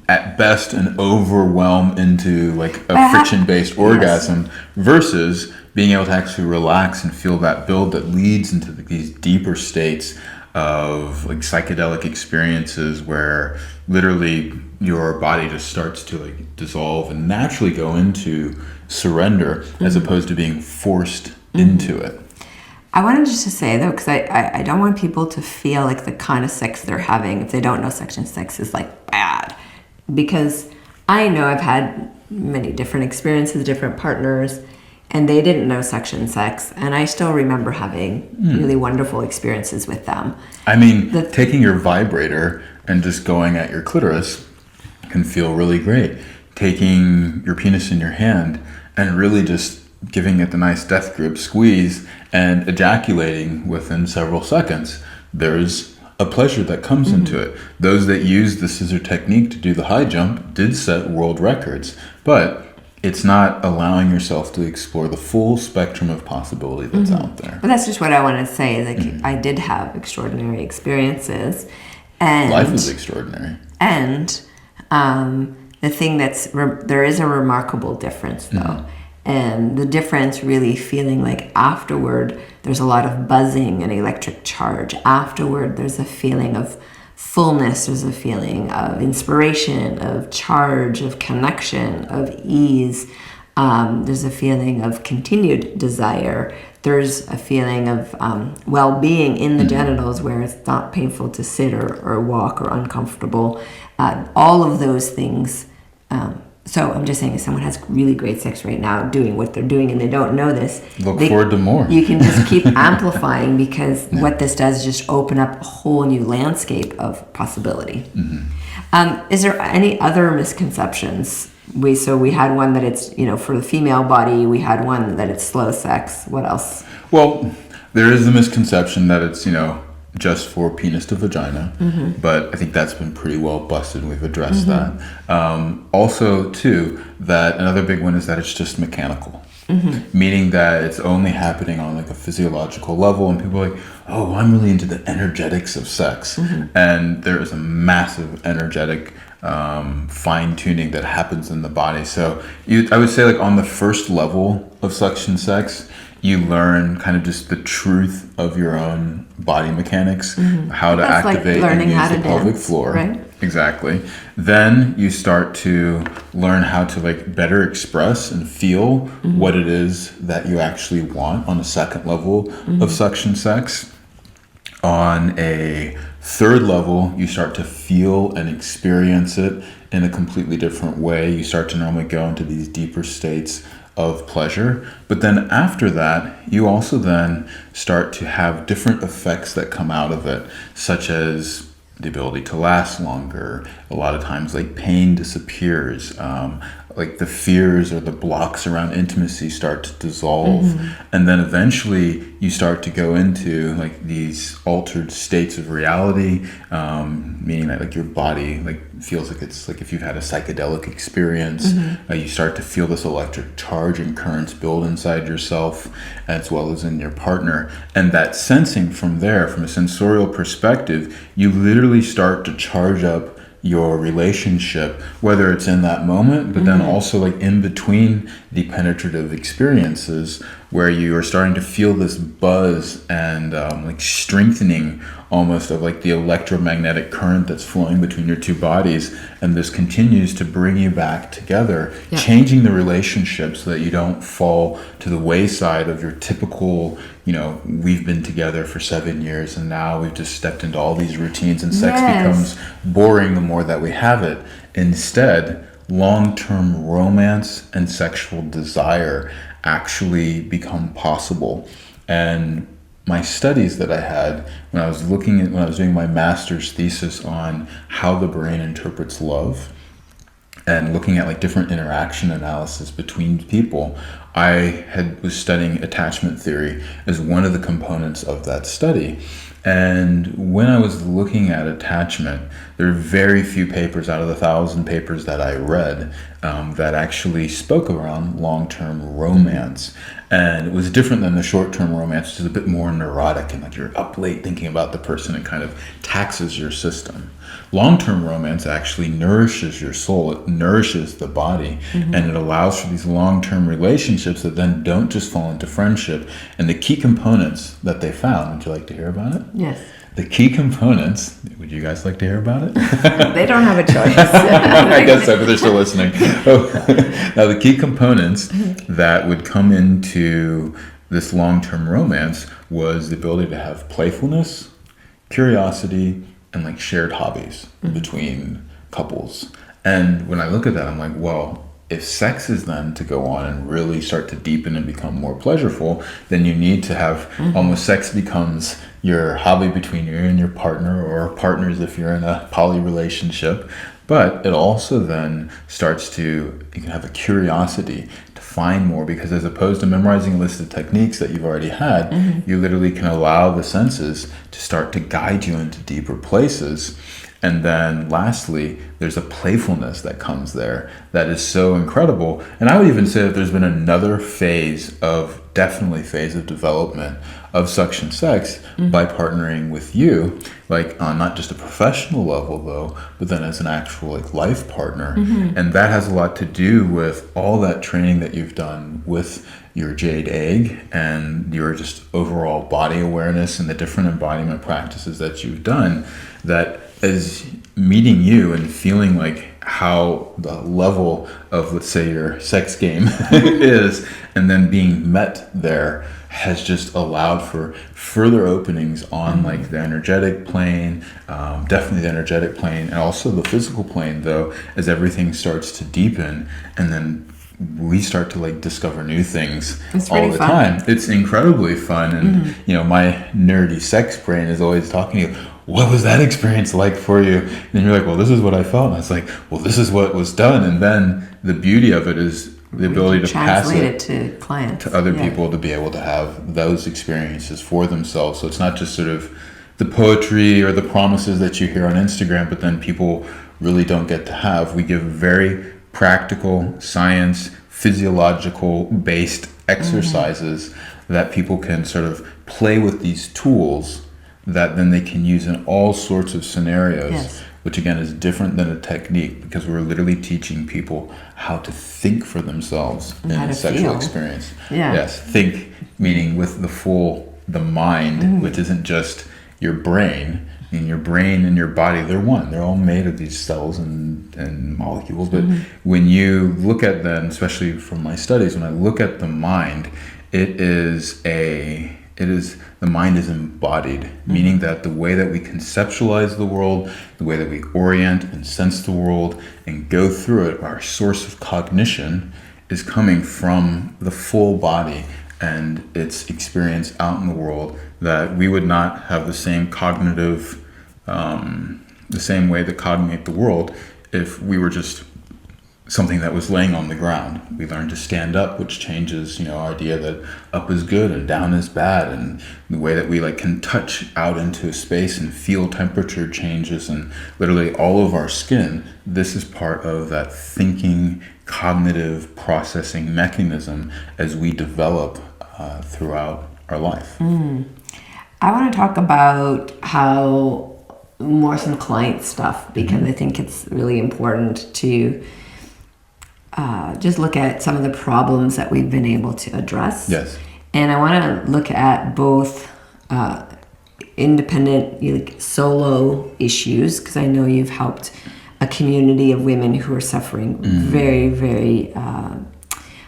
at best, an overwhelm into like a friction-based orgasm, versus being able to actually relax and feel that build that leads into these deeper states of like psychedelic experiences where literally your body just starts to like dissolve and naturally go into surrender, as opposed to being forced into it. I wanted just to say though, because I don't want people to feel like the kind of sex they're having, if they don't know suction sex, is like bad, because I know I've had many different experiences, different partners, and they didn't know suction sex, and I still remember having really wonderful experiences with them. I mean, taking your vibrator and just going at your clitoris can feel really great. Taking your penis in your hand and really just giving it the nice death grip squeeze and ejaculating within several seconds, there's a pleasure that comes into it. Those that use the scissor technique to do the high jump did set world records, but it's not allowing yourself to explore the full spectrum of possibility that's out there. But that's just what I want to say. Like, I did have extraordinary experiences, and life is extraordinary. And the thing there is a remarkable difference, though, and the difference really feeling like afterward, there's a lot of buzzing and electric charge. Afterward, there's a feeling of fullness, there's a feeling of inspiration, of charge, of connection, of ease. There's a feeling of continued desire. There's a feeling of well-being in the genitals, where it's not painful to sit or walk or uncomfortable. All of those things. So I'm just saying, if someone has really great sex right now doing what they're doing and they don't know this, look forward to more. You can just keep amplifying, because what this does is just open up a whole new landscape of possibility. Is there any other misconceptions? We had one that it's, for the female body. We had one that it's slow sex. What else? Well, there is the misconception that it's, just for penis to vagina, but I think that's been pretty well busted. We've addressed that. Also, too, that another big one is that it's just mechanical, meaning that it's only happening on like a physiological level, and people are like, oh, I'm really into the energetics of sex, and there is a massive energetic fine tuning that happens in the body. So I would say like on the first level of suction sex, you learn kind of just the truth of your own body mechanics, how to That's like activate and learning use how the to pelvic dance, floor. right? Exactly. Then you start to learn how to like better express and feel what it is that you actually want on a second level of suction sex. On a third level, you start to feel and experience it in a completely different way. You start to normally go into these deeper states of pleasure. But then after that, you also then start to have different effects that come out of it, such as the ability to last longer. A lot of times, like pain disappears. Like the fears or the blocks around intimacy start to dissolve. And then eventually you start to go into like these altered states of reality, meaning that like your body like feels like it's like if you've had a psychedelic experience, you start to feel this electric charge and currents build inside yourself as well as in your partner. And that sensing from there, from a sensorial perspective, you literally start to charge up your relationship, whether it's in that moment, but then also like in between the penetrative experiences where you are starting to feel this buzz and like strengthening almost of like the electromagnetic current that's flowing between your two bodies, and this continues to bring you back together, changing the relationship so that you don't fall to the wayside of your typical, you know, we've been together for 7 years and now we've just stepped into all these routines and sex becomes boring the more that we have it. Instead, long-term romance and sexual desire actually become possible. And my studies that I had when I was doing my master's thesis on how the brain interprets love and looking at like different interaction analysis between people, was studying attachment theory as one of the components of that study. And when I was looking at attachment, there are very few papers out of the 1,000 papers that I read that actually spoke around long-term romance. And it was different than the short-term romance, which is a bit more neurotic and like you're up late thinking about the person and kind of taxes your system. Long-term romance actually nourishes your soul, it nourishes the body, and it allows for these long-term relationships that then don't just fall into friendship. And the key components that they found, would you like to hear about it? Yes. The key components, would you guys like to hear about it? They don't have a choice. I guess so, but they're still listening. Now, the key components that would come into this long-term romance was the ability to have playfulness, curiosity, and like shared hobbies between couples. And when I look at that, I'm like, well, if sex is then to go on and really start to deepen and become more pleasureful, then you need to have almost sex becomes your hobby between you and your partner, or partners if you're in a poly relationship. But it also then you can have a curiosity to find more, because as opposed to memorizing a list of techniques that you've already had, you literally can allow the senses to start to guide you into deeper places. And then lastly, there's a playfulness that comes there that is so incredible. And I would even say that there's been another phase of development of suction sex by partnering with you, like on not just a professional level though, but then as an actual like life partner. And that has a lot to do with all that training that you've done with your jade egg and your just overall body awareness and the different embodiment practices that you've done, that as meeting you and feeling like how the level of, let's say, your sex game is, and then being met there has just allowed for further openings on like the energetic plane, definitely the energetic plane, and also the physical plane though, as everything starts to deepen, and then we start to like discover new things all the time. It's incredibly fun. And you know, my nerdy sex brain is always talking to you, what was that experience like for you? And then you're like, well, this is what I felt. And I was like, well, this is what was done. And then the beauty of it is the ability to pass it to clients, to other people, to be able to have those experiences for themselves. So it's not just sort of the poetry or the promises that you hear on Instagram, but then people really don't get to have. We give very practical, science, physiological based exercises that people can sort of play with these tools that then they can use in all sorts of scenarios which again is different than a technique, because we're literally teaching people how to think for themselves in how a to sexual feel. experience. Yeah. Yes, think meaning with the mind, which isn't just your brain. I mean, your brain and your body, they're one. They're all made of these cells and molecules. But when you look at them, especially from my studies, when I look at the mind, the mind is embodied, meaning that the way that we conceptualize the world, the way that we orient and sense the world and go through it, our source of cognition is coming from the full body and its experience out in the world, that we would not have the same cognitive, the same way to cognate the world if we were just something that was laying on the ground. We learned to stand up, which changes, our idea that up is good and down is bad, and the way that we can touch out into space and feel temperature changes and literally all of our skin. This is part of that thinking, cognitive processing mechanism as we develop throughout our life. I want to talk about how more some client stuff, because I think it's really important to just look at some of the problems that we've been able to address. Yes. And I want to look at both independent, solo issues, because I know you've helped a community of women who are suffering very, very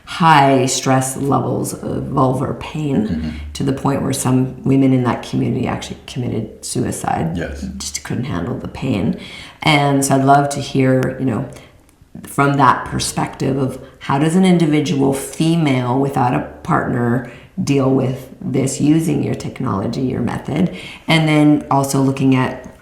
high stress levels of vulvar pain, to the point where some women in that community actually committed suicide. Yes. Just couldn't handle the pain. And so I'd love to hear, from that perspective of how does an individual female without a partner deal with this using your technology, your method, and then also looking at,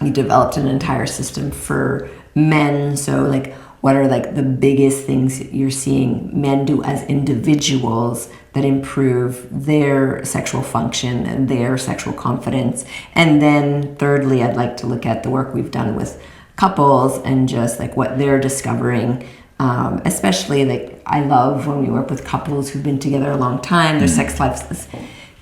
you developed an entire system for men. So what are the biggest things that you're seeing men do as individuals that improve their sexual function and their sexual confidence? And then thirdly, I'd like to look at the work we've done with couples and just what they're discovering. Especially I love when we work with couples who've been together a long time, their sex life is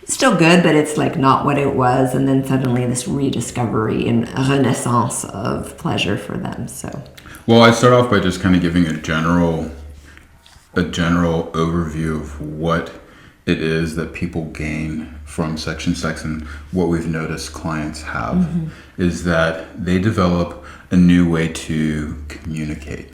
still good, but it's not what it was. And then suddenly this rediscovery and renaissance of pleasure for them. So. Well, I start off by just kind of giving a general overview of what it is that people gain from sex, and what we've noticed clients have is that they develop a new way to communicate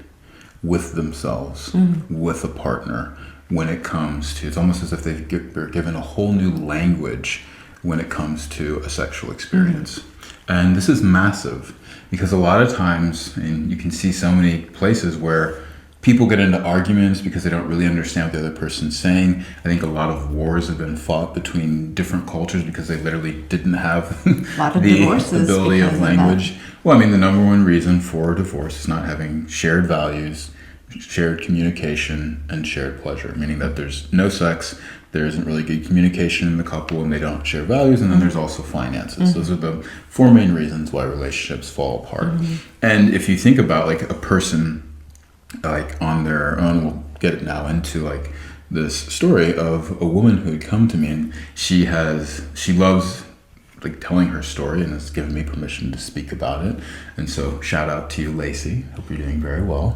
with themselves, with a partner, when it comes to, it's almost as if they're given a whole new language when it comes to a sexual experience. And this is massive, because a lot of times, and you can see so many places where people get into arguments because they don't really understand what the other person's saying. I think a lot of wars have been fought between different cultures because they literally didn't have the ability of language. Well, the number one reason for divorce is not having shared values, shared communication, and shared pleasure, meaning that there's no sex, there isn't really good communication in the couple, and they don't share values, and then there's also finances. Those are the four main reasons why relationships fall apart. And if you think about a person on their own, we'll get now into this story of a woman who had come to me, and she loves telling her story and has given me permission to speak about it. And so shout out to you, Lacey. Hope you're doing very well.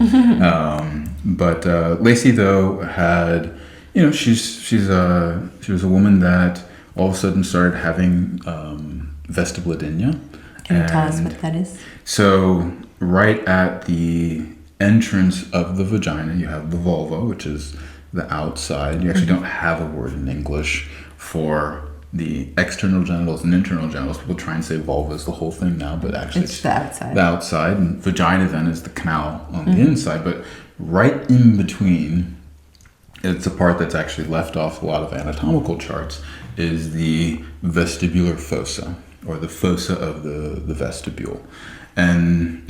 But Lacey, though, had, she was a woman that all of a sudden started having vestibulodynia. Can you tell us what that is? So right at the entrance of the vagina, you have the vulva, which is the outside. You actually don't have a word in English for the external genitals and internal genitals. People try and say vulva is the whole thing now, but actually it's the outside. The outside, and vagina then is the canal on the inside. But right in between, it's a part that's actually left off a lot of anatomical charts, is the vestibular fossa, or the fossa of the vestibule. And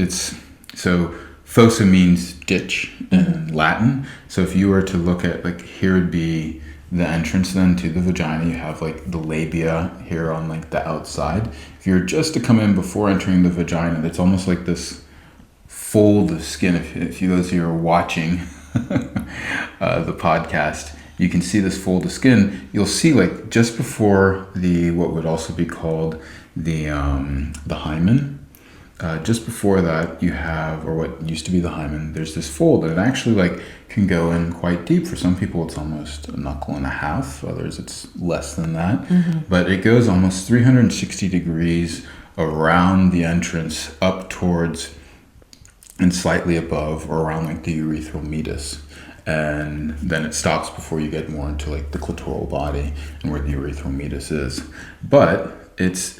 fossa means ditch in Latin. So if you were to look at here would be the entrance then to the vagina. You have the labia here on the outside. If you're just to come in before entering the vagina, it's almost like this fold of skin. If you those who are watching the podcast, you can see this fold of skin. You'll see just before the what would also be called the hymen. just before that, you have, or what used to be the hymen, there's this fold, and it actually like can go in quite deep. For some people, it's almost a knuckle and a half. Others, it's less than that. But it goes almost 360 degrees around the entrance, up towards and slightly above or around like the urethral meatus. And then it stops before you get more into like the clitoral body and where the urethral meatus is. But it's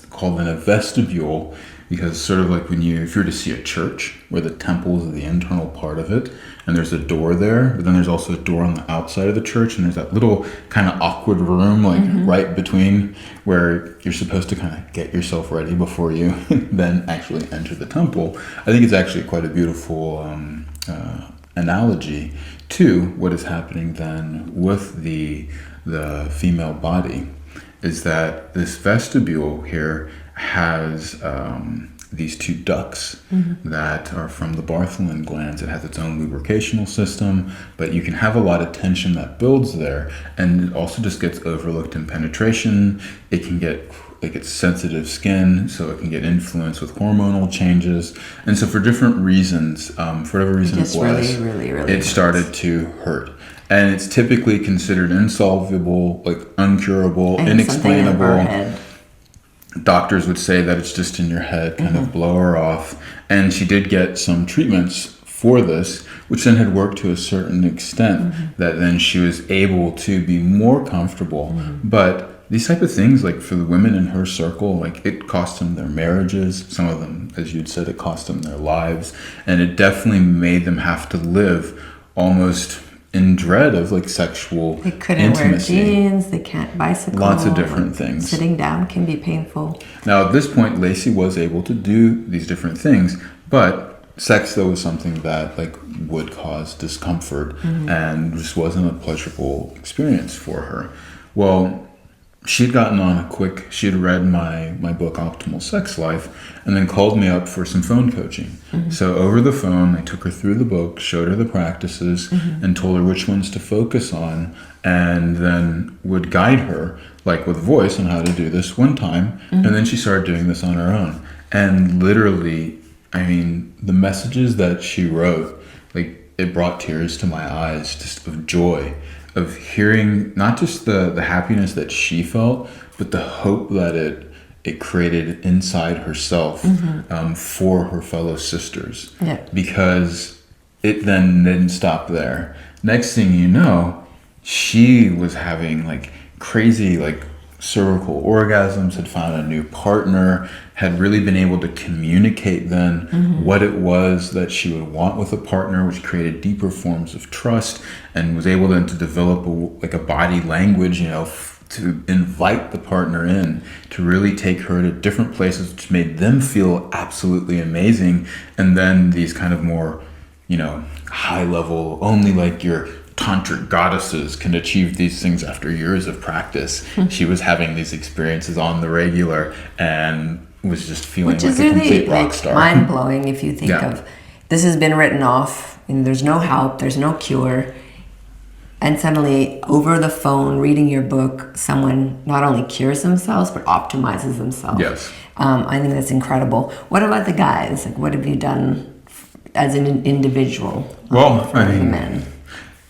called a vestibule, because sort of like if you were to see a church where the temple is the internal part of it, and there's a door there, but then there's also a door on the outside of the church, and there's that little kind of awkward room like right between where you're supposed to kind of get yourself ready before you then actually enter the temple. I think it's actually quite a beautiful analogy to what is happening then with the female body, is that this vestibule here has these two ducts that are from the Bartholin glands. It has its own lubricational system, but you can have a lot of tension that builds there, and it also just gets overlooked in penetration. It can get it's sensitive skin, so it can get influenced with hormonal changes, and so for different reasons, for whatever reason it was, it started to hurt. And it's typically considered insolvable, like uncurable, inexplainable. Doctors would say that it's just in your head, kind of blow her off. And she did get some treatments for this, which then had worked to a certain extent, that then she was able to be more comfortable. But these type of things, like for the women in her circle, like it cost them their marriages. Some of them, as you'd said, it cost them their lives. And it definitely made them have to live almost in dread of like sexual intimacy. They couldn't wear jeans, they can't bicycle. Lots of different things. Sitting down can be painful. Now at this point, Lacey was able to do these different things, but sex though was something that like would cause discomfort and just wasn't a pleasurable experience for her. Well, she'd gotten on she had read my book Optimal Sex Life, and then called me up for some phone coaching. So over the phone, I took her through the book, showed her the practices, and told her which ones to focus on, and then would guide her like with voice on how to do this one time. And then she started doing this on her own. And literally, I mean, the messages that she wrote, like it brought tears to my eyes, just of joy, of hearing not just the happiness that she felt, but the hope that it created inside herself for her fellow sisters. Because it then didn't stop there. Next thing you know, she was having like crazy like cervical orgasms, had found a new partner, had really been able to communicate then what it was that she would want with a partner, which created deeper forms of trust, and was able then to develop a body language, to invite the partner in, to really take her to different places, which made them feel absolutely amazing. And then these kind of more, high level, only like your tantric goddesses can achieve these things after years of practice. She was having these experiences on the regular and was just feeling like a complete rock star. Mind blowing if you think of this has been written off and there's no help, there's no cure, and suddenly over the phone reading your book, someone not only cures themselves but optimizes themselves. Yes. I think that's incredible. What about the guys? Like, what have you done as an individual? Well, for the men?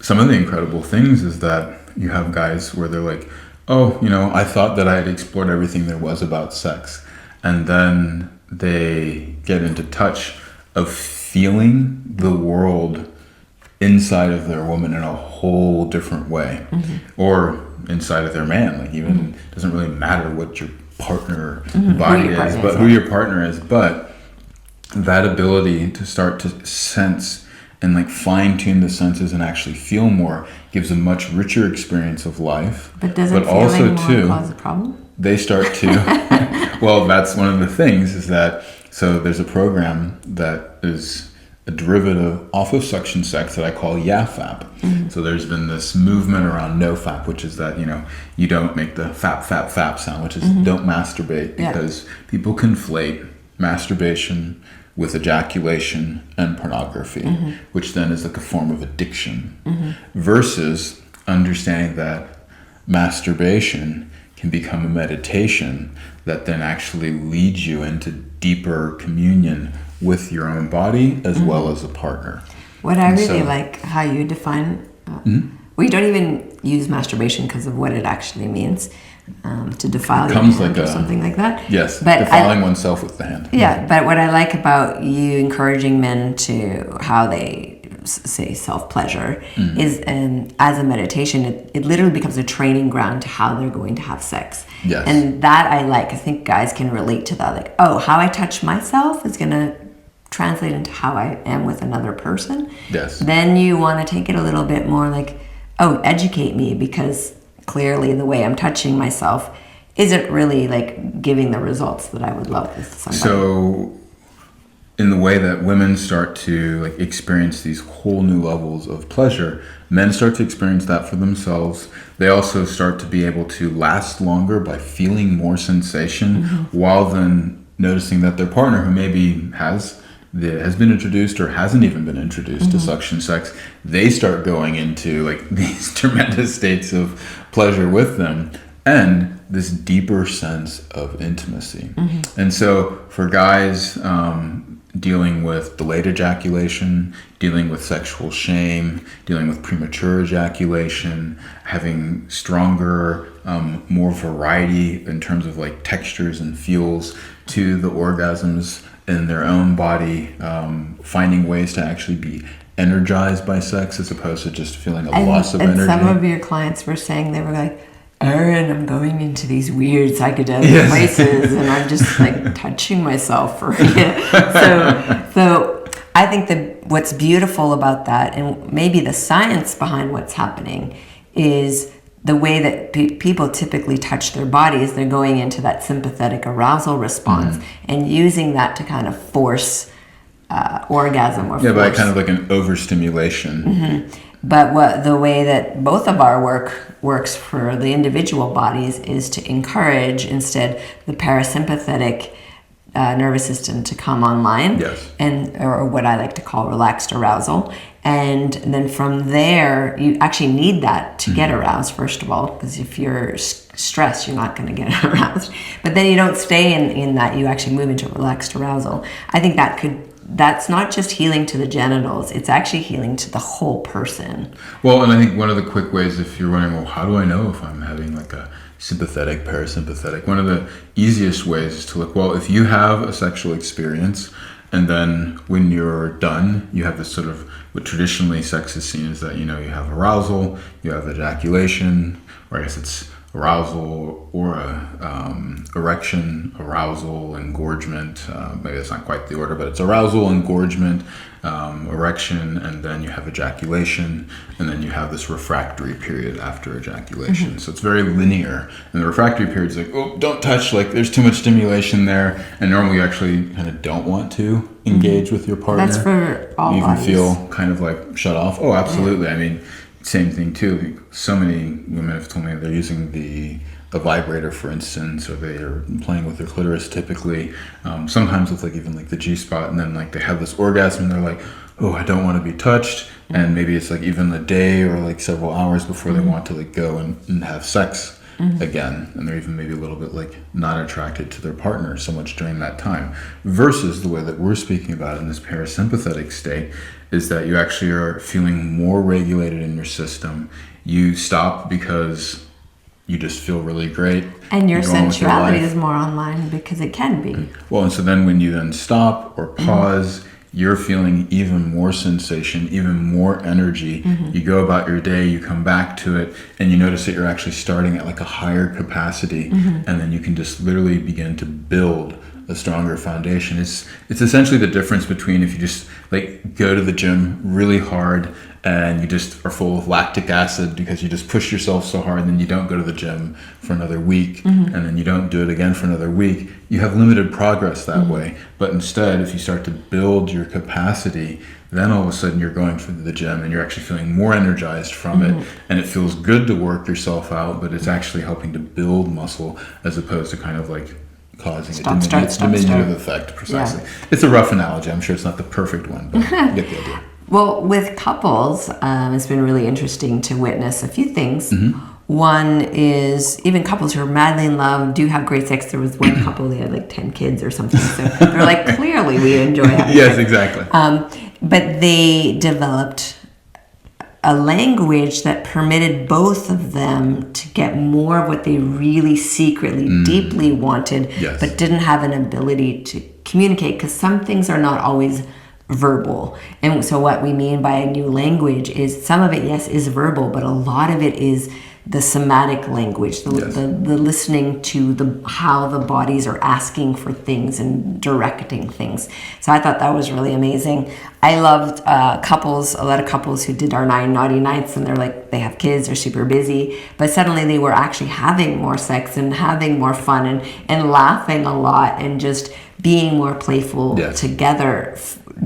Some of the incredible things is that you have guys where they're like, oh, I thought that I had explored everything there was about sex. And then they get into touch of feeling the world inside of their woman in a whole different way. Or inside of their man. Like even it doesn't really matter what your partner body is, but who your partner is. But that ability to start to sense and like fine-tune the senses and actually feel more gives a much richer experience of life. But does it feeling more cause a problem? They start to, well, that's one of the things is that, so there's a program that is a derivative off of suction sex that I call YAFAP. So there's been this movement around NoFap, which is that, you don't make the fap sound, which is don't masturbate, because people conflate masturbation with ejaculation and pornography, which then is like a form of addiction, versus understanding that masturbation can become a meditation that then actually leads you into deeper communion with your own body as well as a partner. What I really like how you define, we don't even use masturbation because of what it actually means, to defile your hand or something like that. Yes, but defiling oneself with the hand. Yeah, but what I like about you encouraging men to how they say self-pleasure is, as a meditation, it literally becomes a training ground to how they're going to have sex. Yes. And that I like. I think guys can relate to that. Like, oh, how I touch myself is going to translate into how I am with another person. Yes. Then you want to take it a little bit more like, oh, educate me, because clearly the way I'm touching myself isn't really like giving the results that I would love with somebody. So in the way that women start to like experience these whole new levels of pleasure, men start to experience that for themselves. They also start to be able to last longer by feeling more sensation, while then noticing that their partner, who maybe has been introduced or hasn't even been introduced to suction sex, they start going into like these tremendous states of pleasure with them and this deeper sense of intimacy. And so for guys, dealing with delayed ejaculation, dealing with sexual shame, dealing with premature ejaculation, having stronger, more variety in terms of like textures and feels to the orgasms in their own body, finding ways to actually be energized by sex as opposed to just feeling a loss of energy. And some of your clients were saying, they were like, Aaron, I'm going into these weird psychedelic places and I'm just like touching myself for it. So I think that what's beautiful about that, and maybe the science behind what's happening, is the way that people typically touch their bodies. They're going into that sympathetic arousal response and using that to kind of force orgasm or by kind of like an overstimulation. But the way that both of our work works for the individual bodies is to encourage instead the parasympathetic nervous system to come online, or what I like to call relaxed arousal. And then from there, you actually need that to get aroused, first of all, because if you're stressed, you're not going to get aroused. But then you don't stay in that, you actually move into relaxed arousal. I think that's not just healing to the genitals, it's actually healing to the whole person. Well, and I think one of the quick ways, if you're wondering, well, how do I know if I'm having like a sympathetic, parasympathetic? One of the easiest ways is to look, well, if you have a sexual experience and then when you're done, you have this sort of, what traditionally sex is seen as that, you have arousal, you have ejaculation, or I guess it's arousal or erection, arousal, engorgement. Maybe that's not quite the order, but it's arousal, engorgement, erection, and then you have ejaculation, and then you have this refractory period after ejaculation. So it's very linear. And the refractory period is like, oh, don't touch, like there's too much stimulation there. And normally you actually kind of don't want to engage with your partner. That's for all you bodies. even feel kind of like shut off. Oh, absolutely. I mean, same thing too. So many women have told me they're using the vibrator, for instance, or they are playing with their clitoris typically, sometimes with like even like the G-spot, and then like they have this orgasm and they're like, oh, I don't want to be touched. And maybe it's like even a day or like several hours before they want to like go and have sex again. And they're even maybe a little bit like not attracted to their partner so much during that time, versus the way that we're speaking about in this parasympathetic state is that you actually are feeling more regulated in your system. You stop because you just feel really great. And your sensuality is more online because it can be. Well, and so then when you then stop or pause, you're feeling even more sensation, even more energy. You go about your day, you come back to it, and you notice that you're actually starting at like a higher capacity. And then you can just literally begin to build a stronger foundation. It's essentially the difference between if you just like go to the gym really hard and you just are full of lactic acid because you just push yourself so hard, and then you don't go to the gym for another week, and then you don't do it again for another week. You have limited progress that way. But instead, if you start to build your capacity, then all of a sudden you're going through the gym and you're actually feeling more energized from it, and it feels good to work yourself out, but it's actually helping to build muscle as opposed to kind of like causing a diminutive effect. Precisely. It's a rough analogy. I'm sure it's not the perfect one, but you get the idea. Well, with couples, it's been really interesting to witness a few things. One is even couples who are madly in love do have great sex. There was one couple, they had like 10 kids or something. So they're like, clearly we enjoy having Yes, sex. exactly. But they developed a language that permitted both of them to get more of what they really secretly, deeply wanted, Yes. but didn't have an ability to communicate, because some things are not always verbal. And so what we mean by a new language is some of it, yes, is verbal, but a lot of it is the somatic language, the listening to how the bodies are asking for things and directing things. So I thought that was really amazing. I loved a lot of couples who did our 9 naughty nights, and they're like, they have kids, they're super busy, but suddenly they were actually having more sex and having more fun and laughing a lot and just being more playful together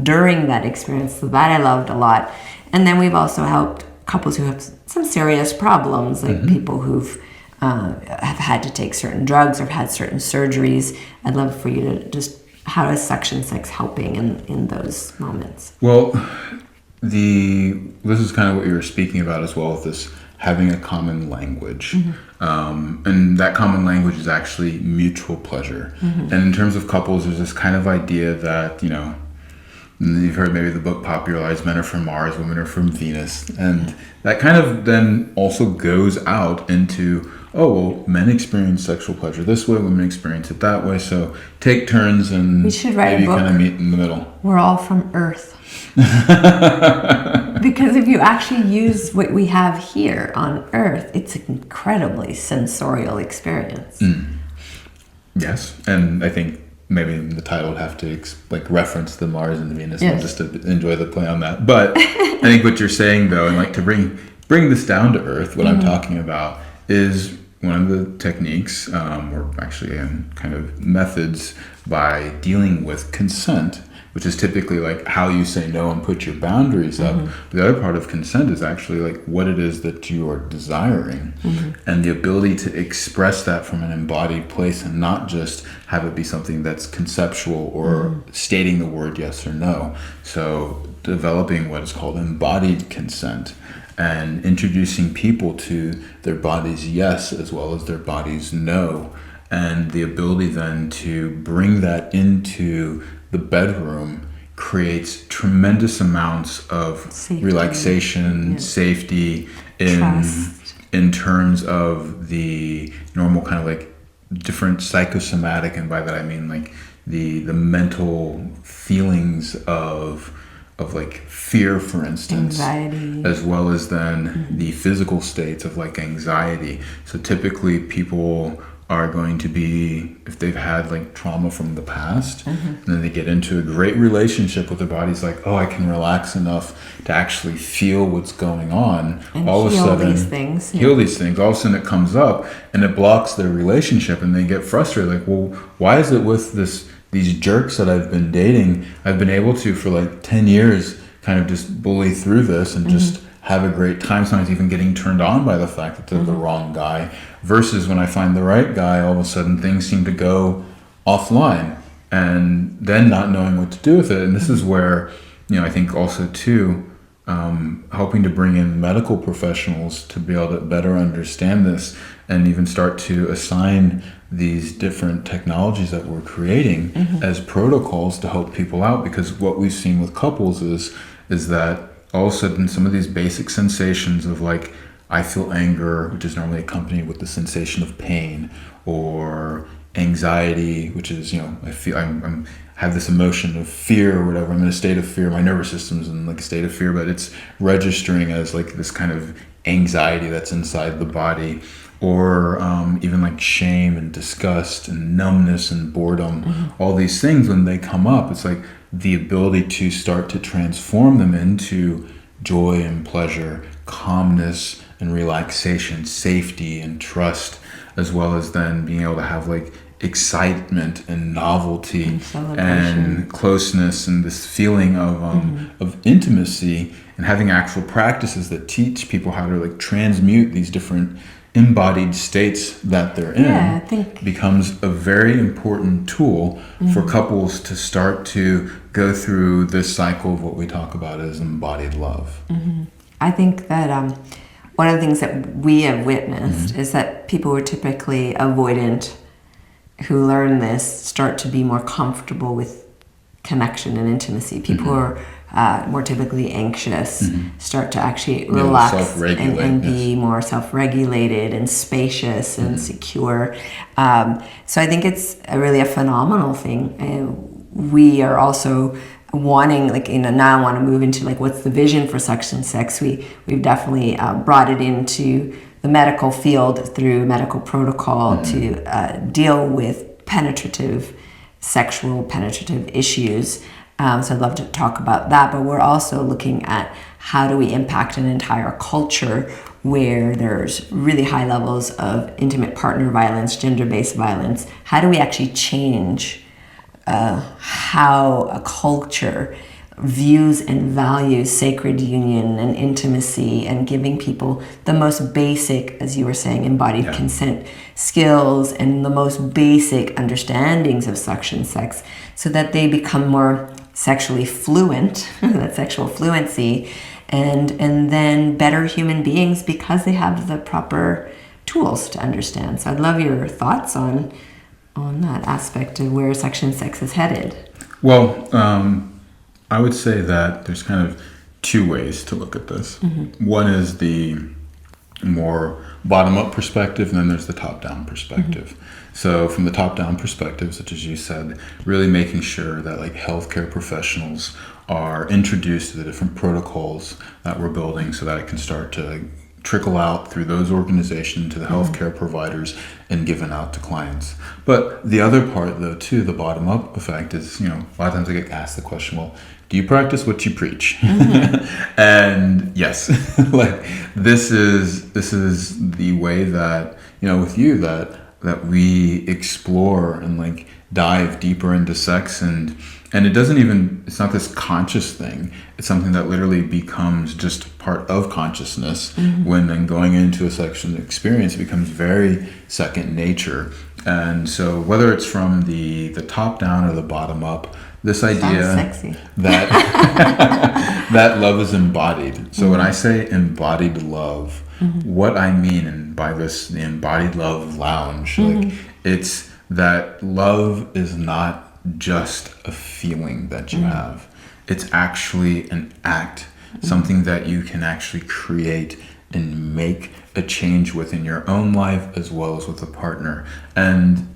during that experience. So that I loved a lot. And then we've also helped couples who have some serious problems, like people who've have had to take certain drugs or had certain surgeries. I'd love for you to just, how is suction sex helping in those moments? Well, this is kind of what you were speaking about as well, with this having a common language. And that common language is actually mutual pleasure. And in terms of couples, there's this kind of idea that, you've heard maybe the book popularized, men are from Mars, women are from Venus. And that kind of then also goes out into, men experience sexual pleasure this way, women experience it that way. So take turns and we should write maybe a book. kind of meet in the middle. We're all from Earth. Because if you actually use what we have here on Earth, it's an incredibly sensorial experience. Yes, and I think maybe the title would have to reference the Mars and the Venus, just to enjoy the play on that. But I think what you're saying, though, and to bring this down to earth, what I'm talking about is one of the techniques, or actually kind of methods, by dealing with consent, which is typically how you say no and put your boundaries up. But the other part of consent is actually what it is that you are desiring, and the ability to express that from an embodied place and not just have it be something that's conceptual or stating the word yes or no. So developing what is called embodied consent and introducing people to their body's yes as well as their body's no, and the ability then to bring that into the bedroom creates tremendous amounts of relaxation, safety, in terms of the normal kind of different psychosomatic, and by that I mean the mental feelings of fear, for instance, anxiety, as well as then the physical states of anxiety. So typically people are going to be, if they've had trauma from the past, and then they get into a great relationship with their bodies, I can relax enough to actually feel what's going on, and all of a sudden these things. Heal these things. All of a sudden it comes up and it blocks their relationship, and they get frustrated, well, why is it with these jerks that I've been dating, I've been able to for 10 years kind of just bully through this and just have a great time, sometimes even getting turned on by the fact that they're the wrong guy, versus when I find the right guy, all of a sudden things seem to go offline, and then not knowing what to do with it. And this is where, I think also too, helping to bring in medical professionals to be able to better understand this and even start to assign these different technologies that we're creating as protocols to help people out. Because what we've seen with couples is that all of a sudden some of these basic sensations of I feel anger, which is normally accompanied with the sensation of pain, or anxiety, which is, I feel I'm have this emotion of fear or whatever. I'm in a state of fear. My nervous system's in a state of fear, but it's registering as this kind of anxiety that's inside the body, or even shame and disgust and numbness and boredom. All these things, when they come up, it's the ability to start to transform them into joy and pleasure, calmness and relaxation, safety and trust, as well as then being able to have excitement and novelty and closeness and this feeling of intimacy, and having actual practices that teach people how to transmute these different embodied states that they're in. I think becomes a very important tool for couples to start to go through this cycle of what we talk about as embodied love. I think that one of the things that we have witnessed is that people who are typically avoidant who learn this start to be more comfortable with connection and intimacy. People who are more typically anxious start to actually relax and be more self-regulated and spacious and secure. So I think it's really a phenomenal thing. And we are also wanting, like, now I want to move into like what's the vision for suction sex. We've definitely brought it into the medical field through medical protocol to deal with sexual penetrative issues. So I'd love to talk about that, but we're also looking at how do we impact an entire culture where there's really high levels of intimate partner violence, gender-based violence. How do we actually change how a culture views and values sacred union and intimacy and giving people the most basic, as you were saying, embodied consent skills and the most basic understandings of suction sex so that they become more sexually fluent, that sexual fluency, and then better human beings because they have the proper tools to understand. So I'd love your thoughts on that aspect of where suction sex is headed. Well, I would say that there's kind of two ways to look at this. One is the more bottom-up perspective, and then there's the top-down perspective. So from the top-down perspective, such as you said, really making sure that like healthcare professionals are introduced to the different protocols that we're building so that it can start to trickle out through those organizations to the healthcare providers and given out to clients. But the other part, though, too, the bottom-up effect is, a lot of times I get asked the question, well, do you practice what you preach? And yes, like this is the way that, with you that we explore and like dive deeper into sex and it's not this conscious thing. It's something that literally becomes just part of consciousness when then going into a sexual experience, it becomes very second nature. And so whether it's from the top down or the bottom up, this idea that that love is embodied. So when I say embodied love, what I mean by this, the embodied love lounge, like it's that love is not just a feeling that you have. It's actually an act, something that you can actually create and make a change within your own life as well as with a partner. And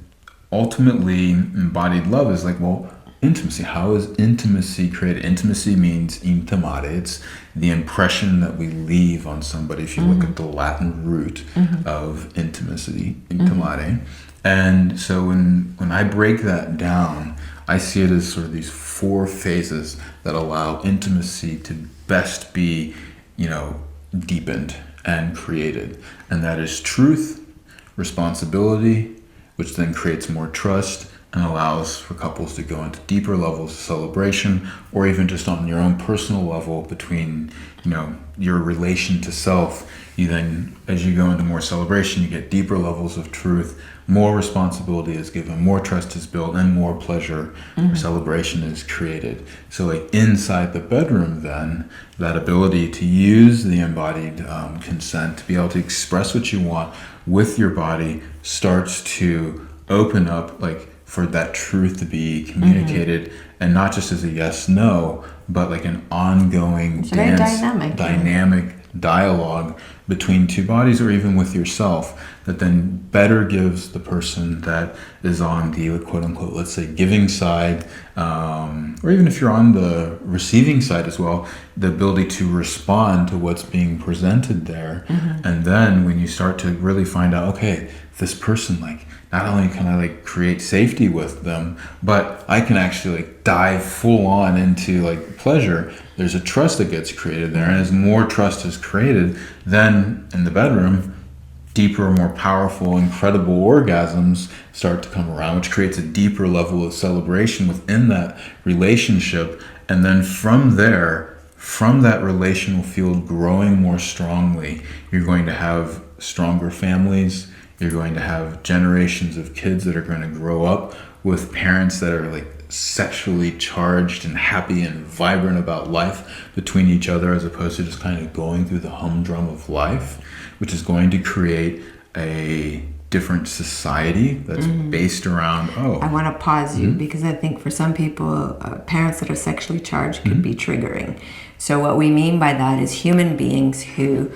ultimately, embodied love is like, well, intimacy. How is intimacy created? Intimacy means intimare. It's the impression that we leave on somebody. If you look at the Latin root of intimacy, intimare. And so when I break that down, I see it as sort of these 4 phases that allow intimacy to best be, deepened and created. And that is truth, responsibility, which then creates more trust and allows for couples to go into deeper levels of celebration, or even just on your own personal level between, your relation to self. You then, as you go into more celebration, you get deeper levels of truth, more responsibility is given, more trust is built, and more pleasure or celebration is created. So like inside the bedroom then, that ability to use the embodied consent, to be able to express what you want with your body starts to open up like for that truth to be communicated, and not just as a yes, no, but like an ongoing dynamic dialogue between two bodies or even with yourself that then better gives the person that is on the quote unquote, let's say, giving side, or even if you're on the receiving side as well, the ability to respond to what's being presented there. And then when you start to really find out, okay, this person, like, not only can I like create safety with them, but I can actually like dive full on into like pleasure. There's a trust that gets created there. And as more trust is created, then in the bedroom, deeper, more powerful, incredible orgasms start to come around, which creates a deeper level of celebration within that relationship. And then from there, from that relational field growing more strongly, you're going to have stronger families. You're going to have generations of kids that are going to grow up with parents that are like sexually charged and happy and vibrant about life between each other, as opposed to just kind of going through the humdrum of life, which is going to create a different society that's based around, I want to pause you because I think for some people, parents that are sexually charged could be triggering. So what we mean by that is human beings who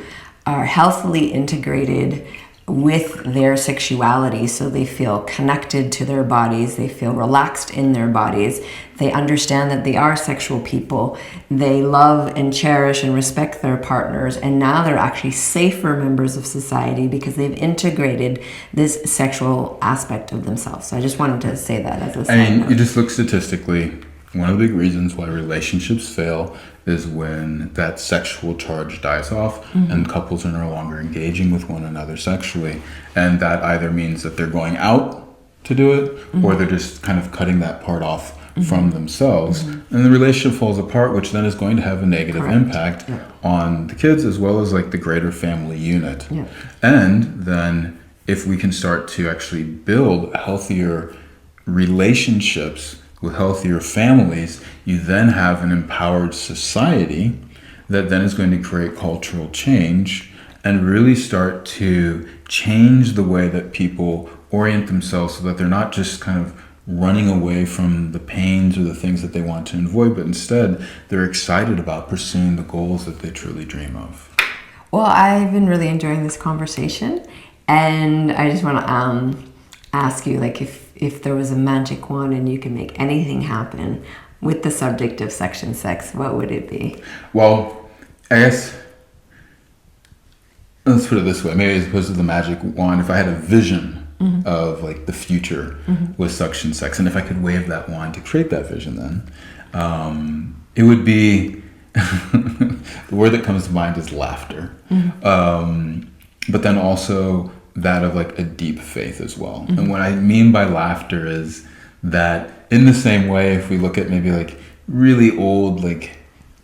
are healthily integrated with their sexuality, so they feel connected to their bodies, they feel relaxed in their bodies, they understand that they are sexual people, they love and cherish and respect their partners, and now they're actually safer members of society because they've integrated this sexual aspect of themselves. So I just wanted to say that as a side note. you just look statistically, one of the big reasons why relationships fail is when that sexual charge dies off and couples are no longer engaging with one another sexually. And that either means that they're going out to do it or they're just kind of cutting that part off from themselves. And the relationship falls apart, which then is going to have a negative impact on the kids as well as like the greater family unit. And then if we can start to actually build healthier relationships with healthier families, you then have an empowered society that then is going to create cultural change and really start to change the way that people orient themselves so that they're not just kind of running away from the pains or the things that they want to avoid, but instead they're excited about pursuing the goals that they truly dream of. Well, I've been really enjoying this conversation, and I just want to ask you, like, if there was a magic wand and you could make anything happen with the subject of section sex, what would it be? Well, I guess, let's put it this way, maybe as opposed to the magic wand, if I had a vision of like the future with suction sex, and if I could wave that wand to create that vision, then it would be the word that comes to mind is laughter, but then also that of like a deep faith as well. And what I mean by laughter is that in the same way, if we look at maybe like really old like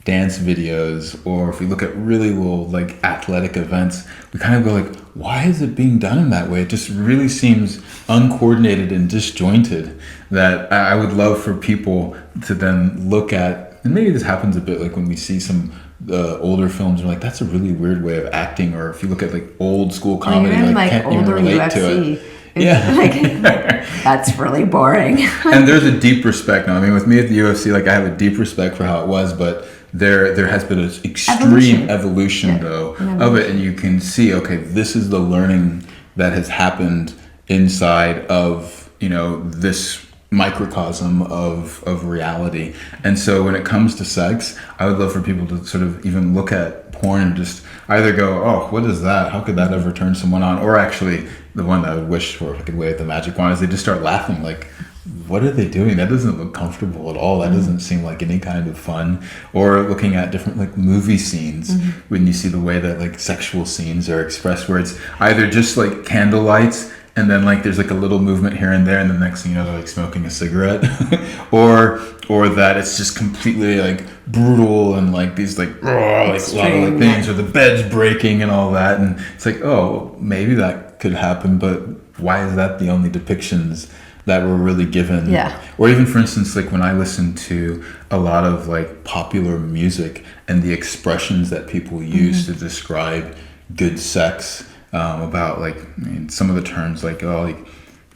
dance videos, or if we look at really old like athletic events, we kind of go like, why is it being done in that way? It just really seems uncoordinated and disjointed, that I would love for people to then look at, and maybe this happens a bit like when we see some older films, are like, that's a really weird way of acting, or if you look at like old school comedy, even like can't even older relate UFC, to it. Yeah. Like, that's really boring. And there's a deep respect now. I mean, with me at the UFC, like I have a deep respect for how it was, but there has been an extreme evolution though of it, and you can see, okay, this is the learning that has happened inside of, you know, this microcosm of reality. And so when it comes to sex, I would love for people to sort of even look at porn and just either go, oh, what is that? How could that ever turn someone on? Or actually, the one that I would wish for, if I could wave the magic wand, is they just start laughing like, what are they doing? That doesn't look comfortable at all. That doesn't seem like any kind of fun. Or looking at different like movie scenes, when you see the way that like sexual scenes are expressed, where it's either just like candle lights and then like there's like a little movement here and there, and the next thing you know they're like smoking a cigarette, or that it's just completely like brutal and like these like a lot of like things, or the bed's breaking and all that, and it's like, oh, maybe that could happen, but why is that the only depictions that were really given? Or even, for instance, like when I listen to a lot of like popular music and the expressions that people use to describe good sex, about like, I mean, some of the terms like, oh, like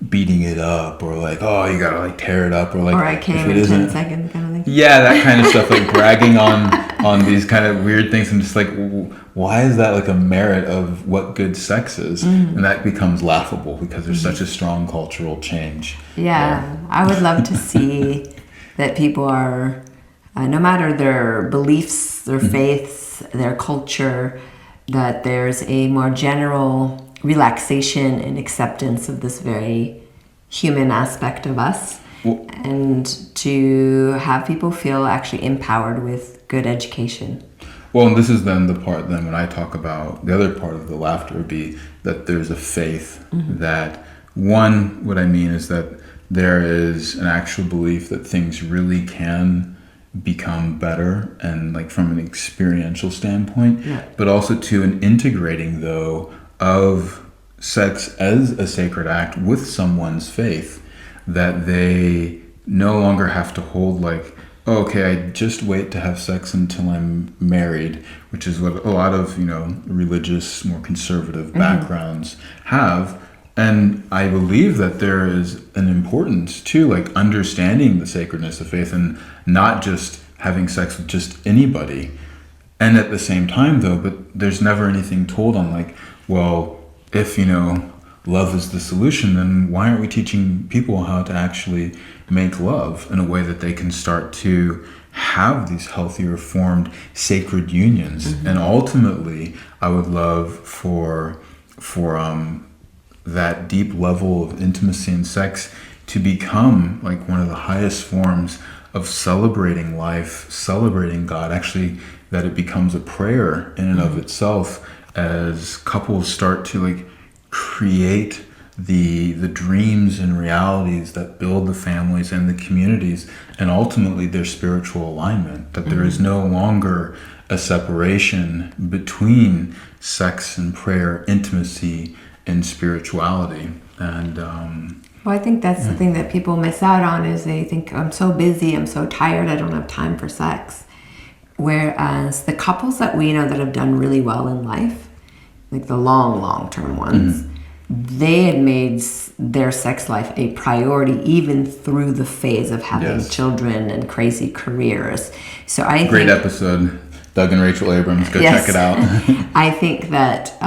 beating it up, or like, oh, you gotta like tear it up, or like, or I came in 10 seconds kind of thing. Yeah, that kind of stuff, like bragging on these kind of weird things, and just like, why is that like a merit of what good sex is? And that becomes laughable because there's such a strong cultural change. I would love to see that people are, no matter their beliefs, their faiths, their culture, that there's a more general relaxation and acceptance of this very human aspect of us, and to have people feel actually empowered with good education. Well, and this is then the part then when I talk about the other part of the laughter would be that there's a faith that, one, what I mean is that there is an actual belief that things really can become better, and like from an experiential standpoint, but also to an integrating though of sex as a sacred act with someone's faith, that they no longer have to hold like, oh, okay, I just wait to have sex until I'm married, which is what a lot of, religious, more conservative backgrounds have. And I believe that there is an importance to like understanding the sacredness of faith and not just having sex with just anybody. And at the same time though, but there's never anything told on like, well, if, love is the solution, then why aren't we teaching people how to actually make love in a way that they can start to have these healthier formed sacred unions? And ultimately, I would love for that deep level of intimacy and sex to become like one of the highest forms of celebrating life, celebrating God, actually, that it becomes a prayer in and of itself as couples start to like create the dreams and realities that build the families and the communities and ultimately their spiritual alignment, that there is no longer a separation between sex and prayer, intimacy and spirituality. And Well, I think that's the thing that people miss out on is they think, I'm so busy, I'm so tired, I don't have time for sex. Whereas the couples that we know that have done really well in life, like the long-term ones, they had made their sex life a priority even through the phase of having children and crazy careers. So I great think, episode, Doug and Rachel Abrams, go yes, check it out. I think that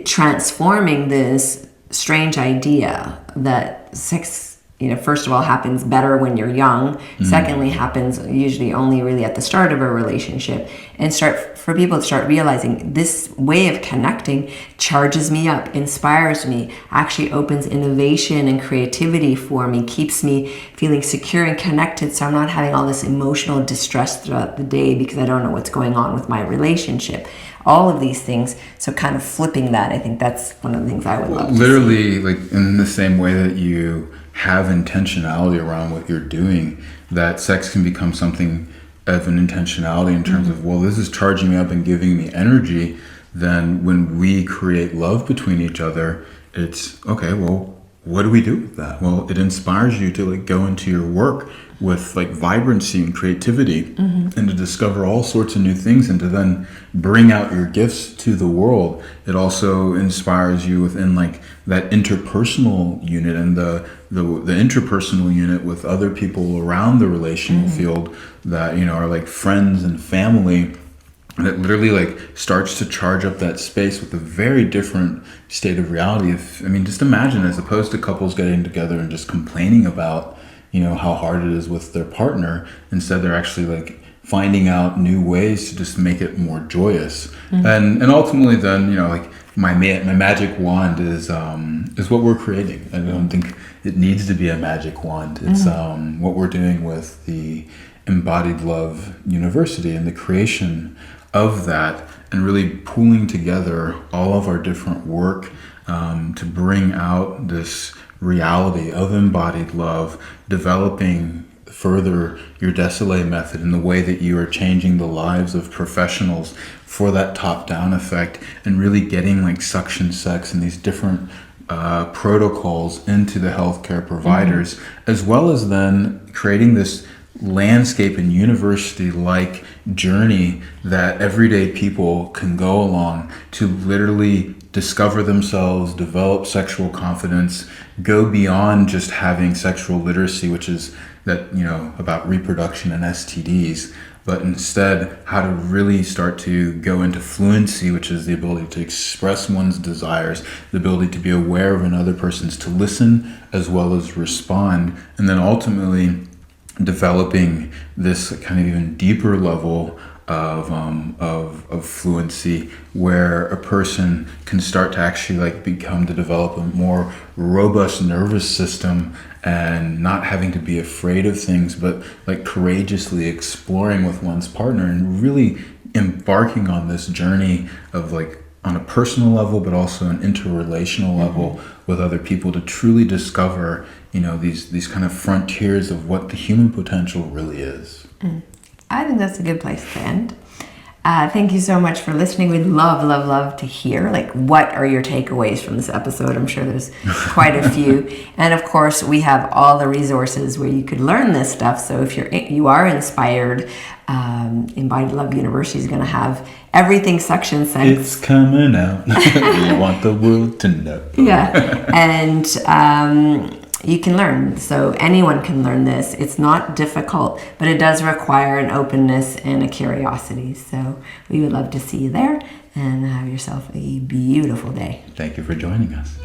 transforming this strange idea that sex, first of all, happens better when you're young. Secondly, happens usually only really at the start of a relationship, and for people to start realizing this way of connecting charges me up, inspires me, actually opens innovation and creativity for me, keeps me feeling secure and connected, so I'm not having all this emotional distress throughout the day because I don't know what's going on with my relationship. All of these things. So kind of flipping that, I think that's one of the things I would love to literally see. Like in the same way that you have intentionality around what you're doing, that sex can become something of an intentionality in terms of, well, this is charging me up and giving me energy. Then when we create love between each other, it's okay, well, what do we do with that? Well, it inspires you to like go into your work with like vibrancy and creativity and to discover all sorts of new things and to then bring out your gifts to the world. It also inspires you within like that interpersonal unit and the interpersonal unit with other people around the relational field that, are like friends and family. And it literally like starts to charge up that space with a very different state of reality. Just imagine, as opposed to couples getting together and just complaining about, how hard it is with their partner, instead they're actually like finding out new ways to just make it more joyous. And ultimately then, like my magic wand is what we're creating. I don't think it needs to be a magic wand. It's what we're doing with the Embodied Love University and the creation of that, and really pooling together all of our different work to bring out this reality of embodied love, developing further your Décelé method in the way that you are changing the lives of professionals for that top-down effect, and really getting like suction sex and these different protocols into the healthcare providers, as well as then creating this landscape and university-like journey that everyday people can go along to literally discover themselves, develop sexual confidence, go beyond just having sexual literacy, which is that, about reproduction and STDs, but instead how to really start to go into fluency, which is the ability to express one's desires, the ability to be aware of another person's, to listen as well as respond, and then ultimately developing this kind of even deeper level of fluency, where a person can start to actually like become to develop a more robust nervous system, and not having to be afraid of things, but like courageously exploring with one's partner and really embarking on this journey of like on a personal level, but also an interrelational level with other people, to truly discover, these kind of frontiers of what the human potential really is. I think that's a good place to end. Thank you so much for listening. We'd love to hear, like, what are your takeaways from this episode? I'm sure there's quite a few. And of course, we have all the resources where you could learn this stuff. So if you are inspired, Embodied Love University is going to have everything Section 6. It's coming out. We want the world to know. Yeah. And you can learn. So anyone can learn this. It's not difficult, but it does require an openness and a curiosity. So we would love to see you there, and have yourself a beautiful day. Thank you for joining us.